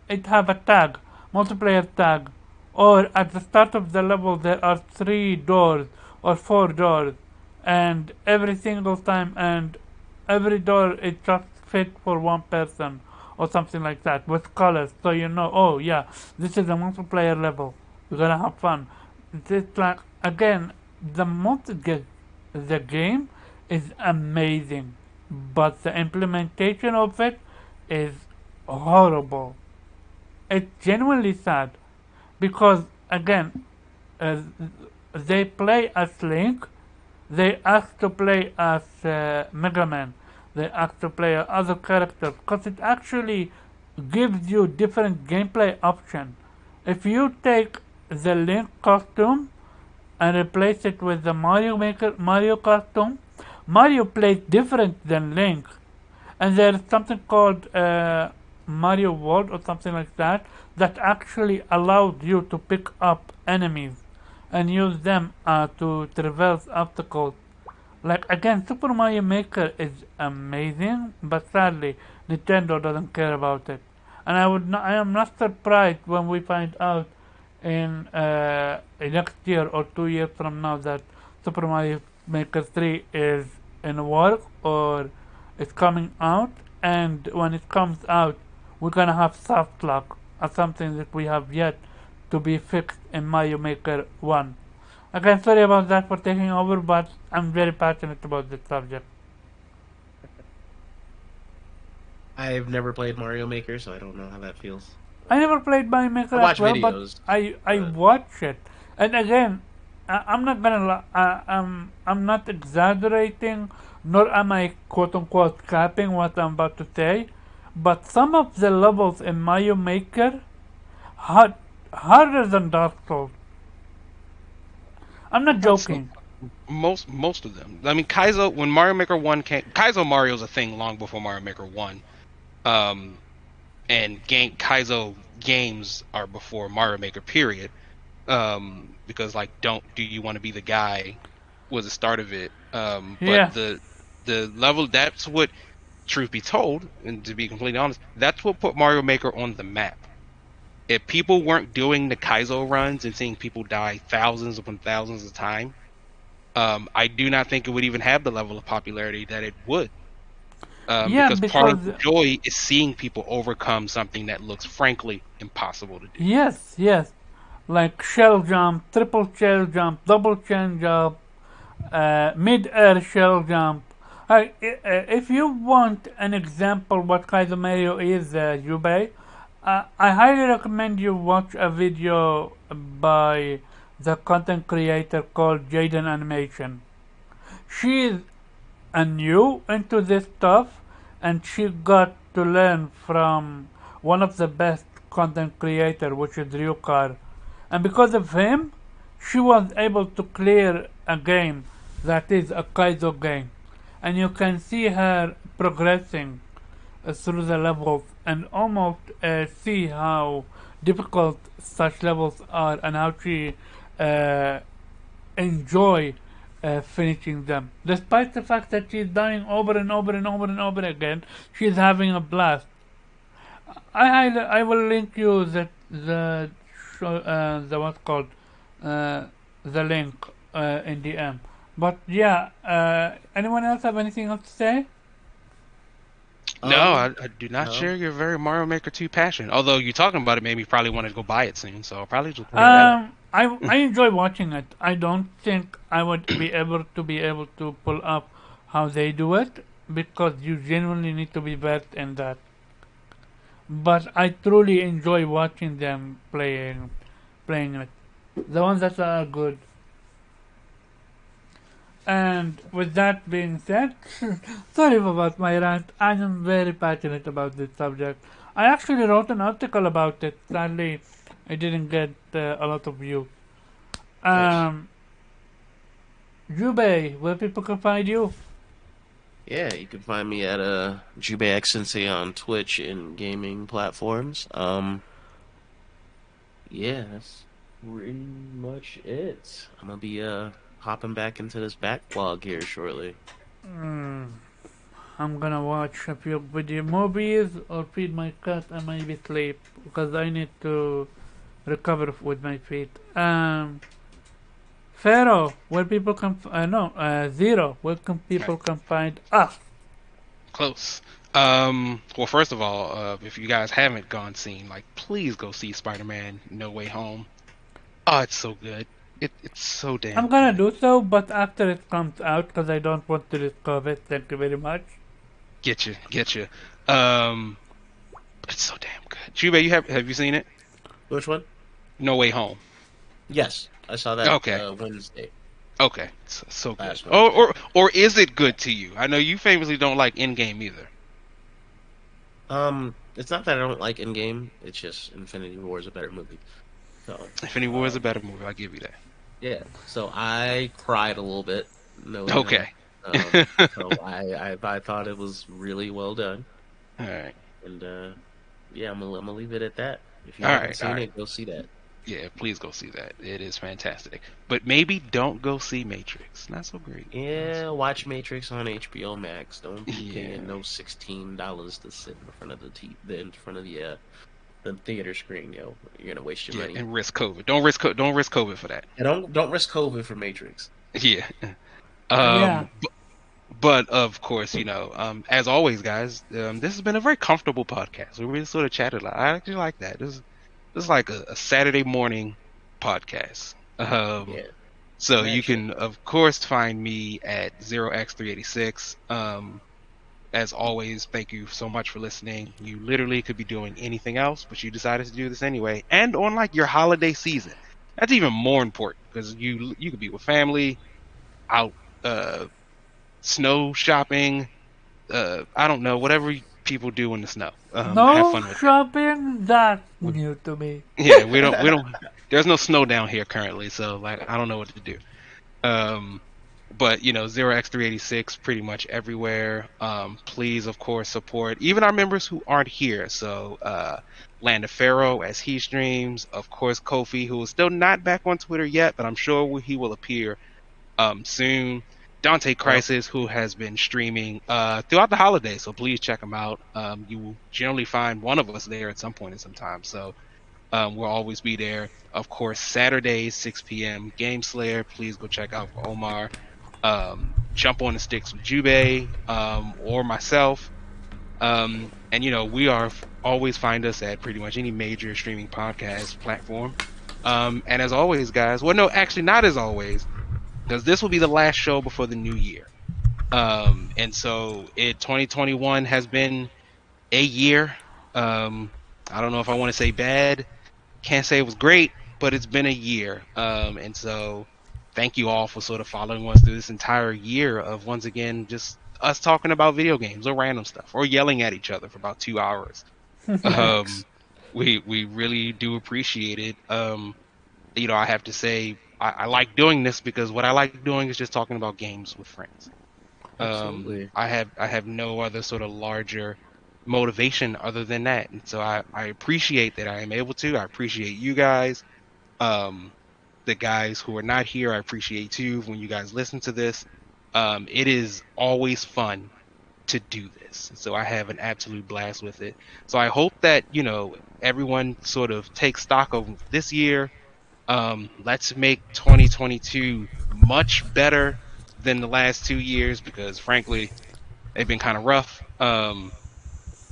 it have a tag, multiplayer tag, or at the start of the level there are 3 doors or 4 doors, and every single time, and every door is just fit for one person or something like that with colors, so you know, oh yeah, this is a multiplayer level, we're gonna have fun. It's like, again, the game is amazing, but the implementation of it is horrible. It's genuinely sad because, again, uh, they play as Link, they ask to play as Mega Man, they ask to play as other characters because it actually gives you different gameplay options. If you take the Link costume and replace it with the Mario costume, Mario plays different than Link, and there's something called Mario World or something like that that actually allows you to pick up enemies and use them to traverse obstacles. Like, again, Super Mario Maker is amazing, but sadly Nintendo doesn't care about it. And I am not surprised when we find out in next year or 2 years from now that Super Mario Maker 3 is in work or it's coming out, and when it comes out we're gonna have soft lock or something that we have yet to be fixed in Mario Maker 1. Again, sorry about that for taking over, but I'm very passionate about this subject. I've never played Mario Maker, so I don't know how that feels. I never played Mario Maker I as watch well, videos, but I but watch it, and again, I'm not gonna I'm not exaggerating, nor am I quote unquote capping what I'm about to say, but some of the levels in Mario Maker hard, harder than Dark Souls. I'm not Not so joking. most of them. I mean, Kaizo, when Mario Maker 1 came, Kaizo Mario's a thing long before Mario Maker 1. Um, and Kaizo games are before Mario Maker, period. Because like, don't do you want to be the guy was the start of it. But Yeah, the level, that's what, truth be told, and to be completely honest, that's what put Mario Maker on the map. If people weren't doing the Kaizo runs and seeing people die thousands upon thousands of time, I do not think it would even have the level of popularity that it would. yeah, Because part because of the joy is seeing people overcome something that looks frankly impossible to do. yes, like shell jump, triple shell jump, double chain jump, mid-air shell jump. If you want an example what Kaizo Mario is, Jubei, I highly recommend you watch a video by the content creator called Jaden Animation. she's new into this stuff, and she got to learn from one of the best content creator, which is Ryukar. And because of him, she was able to clear a game that is a Kaizo game. And you can see her progressing through the levels and almost see how difficult such levels are and how she uh, enjoy finishing them. Despite the fact that she's dying over and over and over and over again, she's having a blast. I will link you the what's called uh, the link in DM. But yeah, anyone else have anything else to say? No, I do not no. share your very Mario Maker 2 passion. Although you talking about it made me probably want to go buy it soon, so I'll probably just play that. I enjoy watching it. I don't think I would be able to pull up how they do it because you genuinely need to be versed in that. But I truly enjoy watching them playing it. The ones that are good. And with that being said, sorry about my rant. I am very passionate about this subject. I actually wrote an article about it. Sadly, I didn't get a lot of views. Nice. Jubei, where people can find you? Yeah, you can find me at Jubei Sensei on Twitch and gaming platforms. Yeah, that's pretty much it. I'm gonna be hopping back into this backlog here shortly. Mm, I'm gonna watch a few video movies or feed my cat and maybe sleep because I need to recover with my feet. Pharaoh, where people can no Zero, where can people can find us? Close. Well, first of all, if you guys haven't gone seen, like, please go see Spider-Man: No Way Home. Oh, it's so good. It's so damn I'm gonna good. do so, but after it comes out because I don't want to discover it. Thank you very much. Get you. Um, it's so damn good. Jube, have you seen it? Which one? No Way Home. Yes, I saw that Okay. Wednesday, Okay. So good. last Or, Wednesday. or is it good to you? I know you famously don't like Endgame either. It's not that I don't like Endgame. It's just Infinity War is a better movie. So, Infinity War is a better movie. I'll give you that. yeah. So I cried a little bit knowing that. Okay. So I thought it was really well done, All right. and yeah, I'm gonna leave it at that. If you All haven't right. All seen right. it, go see that. Yeah, please go see that. It is fantastic. But maybe don't go see Matrix. Not so great. Yeah, watch Matrix on HBO Max. Don't be Yeah. paying no $16 to sit in front of in front of the theater screen, yo. You're gonna waste your Yeah, money. and risk COVID. Don't risk COVID for that. And don't risk COVID for Matrix. Yeah. Yeah. But of course, as always, guys, this has been a very comfortable podcast. We really sort of chatted a lot. I actually like that. This is like a Saturday morning podcast. Yeah. So Man, you chill. can, of course, find me at 0x386. As always, thank you so much for listening. You literally could be doing anything else, but you decided to do this anyway. And on like your holiday season, that's even more important because you could be with family, out snow shopping. I don't know, whatever people do in the snow. Have No fun with that. shopping. That's new to me. Yeah, we don't. There's no snow down here currently, so like I don't know what to do. Um, but 0x386 pretty much everywhere. Please, of course, support even our members who aren't here. So Land of Pharaoh as he streams, of course Kofi, who is still not back on Twitter yet, but I'm sure he will appear soon. Dante Well, Crisis, who has been streaming throughout the holidays, so please check him out. You will generally find one of us there at some point in some time, so we'll always be there. Of course, Saturdays, 6 p.m. Game Slayer. Please go check out for Omar. Jump on the Sticks with Jube or myself. And we are always find us at pretty much any major streaming podcast platform. And as always, guys, well, no, actually, not as always, because this will be the last show before the new year. And so 2021 has been a year. I don't know if I want to say bad. Can't say it was great, but it's been a year. And so thank you all for sort of following us through this entire year of, once again, just us talking about video games or random stuff or yelling at each other for about 2 hours. Um, Facts. we really do appreciate it. I have to say I like doing this because what I like doing is just talking about games with friends. Absolutely. I have no other sort of larger motivation other than that, and so I appreciate that I am able to. I appreciate you guys. Um, the guys who are not here, I appreciate too when you guys listen to this. It is always fun to do this. So I have an absolute blast with it. So I hope that, everyone sort of takes stock of this year. Let's make 2022 much better than the last 2 years because frankly, they've been kind of rough.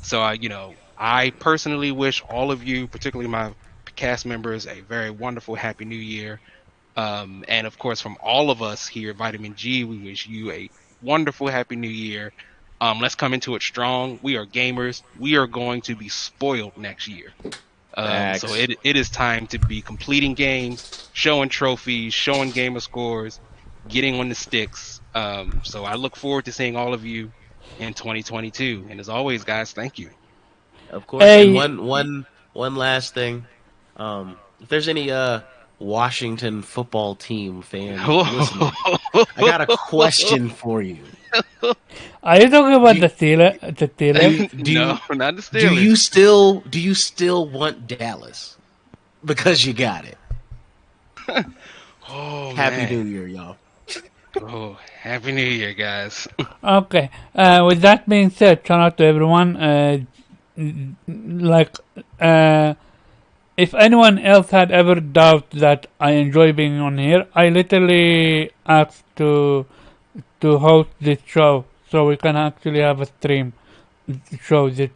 So I personally wish all of you, particularly my cast members, a very wonderful, happy new year. And of course, from all of us here at Vitamin G, we wish you a wonderful, happy new year. Let's come into it strong. We are gamers. We are going to be spoiled next year. So Facts. it is time to be completing games, showing trophies, showing gamer scores, getting on the sticks. So I look forward to seeing all of you in 2022. And as always, guys, thank you. Of course. And Hey, one last thing. If there's any Washington football team fans listening, I got a question for you. are you talking Do about you, the Steelers? The Steelers? No, not the do Steelers. you still want Dallas? Because you got it. Oh Happy New man. Year, y'all. Oh, happy New Year, guys. Okay. With that being said, shout out to everyone. Like, uh, if anyone else had ever doubt that I enjoy being on here, I literally asked to host this show so we can actually have a stream show this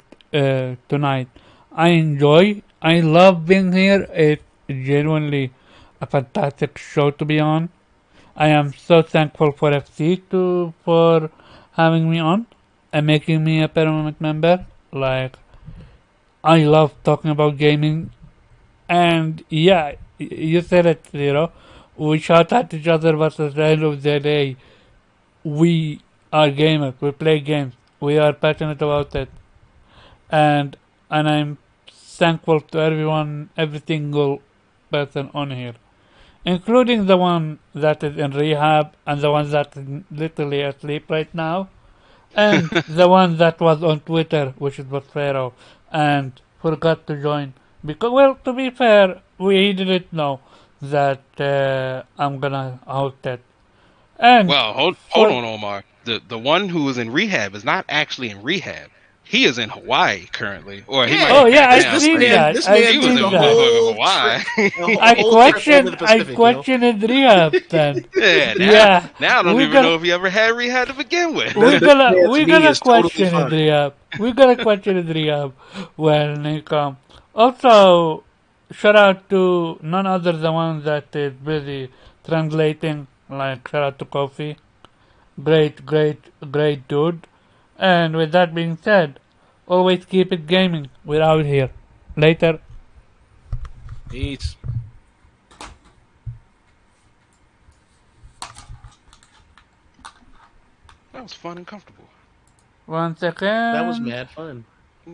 tonight. I love being here. It's genuinely a fantastic show to be on. I am so thankful for FC for having me on and making me a permanent member. Like, I love talking about gaming, and yeah, you said it, We shout at each other, but at the end of the day, we are gamers. We play games. We are passionate about it, and I'm thankful to every single person on here, including the one that is in rehab and the one that is literally asleep right now, and the one that was on Twitter, which was Pharaoh, and forgot to join. Because, well, to be fair, he didn't know that I'm gonna host it. And Well, hold for on, Omar. The one who is in rehab is not actually in rehab. He is in Hawaii currently, or he might Yeah, be oh yeah, back I've now. this But seen he man, that. this I've he man was took seen in a that. motherfucking whole Hawaii. trip, a whole trip over the I Pacific, yo. question his rehab then. Yeah, now Yeah, now I don't we even know got if he ever had rehab to begin with. we This gonna man's we knee gonna is totally question his fine. rehab. We gonna question his rehab when he come. Also, shout out to none other than one that is busy translating. Like shout out to Kofi, great dude. And with that being said, always keep it gaming. We're out here. Later. Peace. That was fun and comfortable. 1 that was second. mad fun.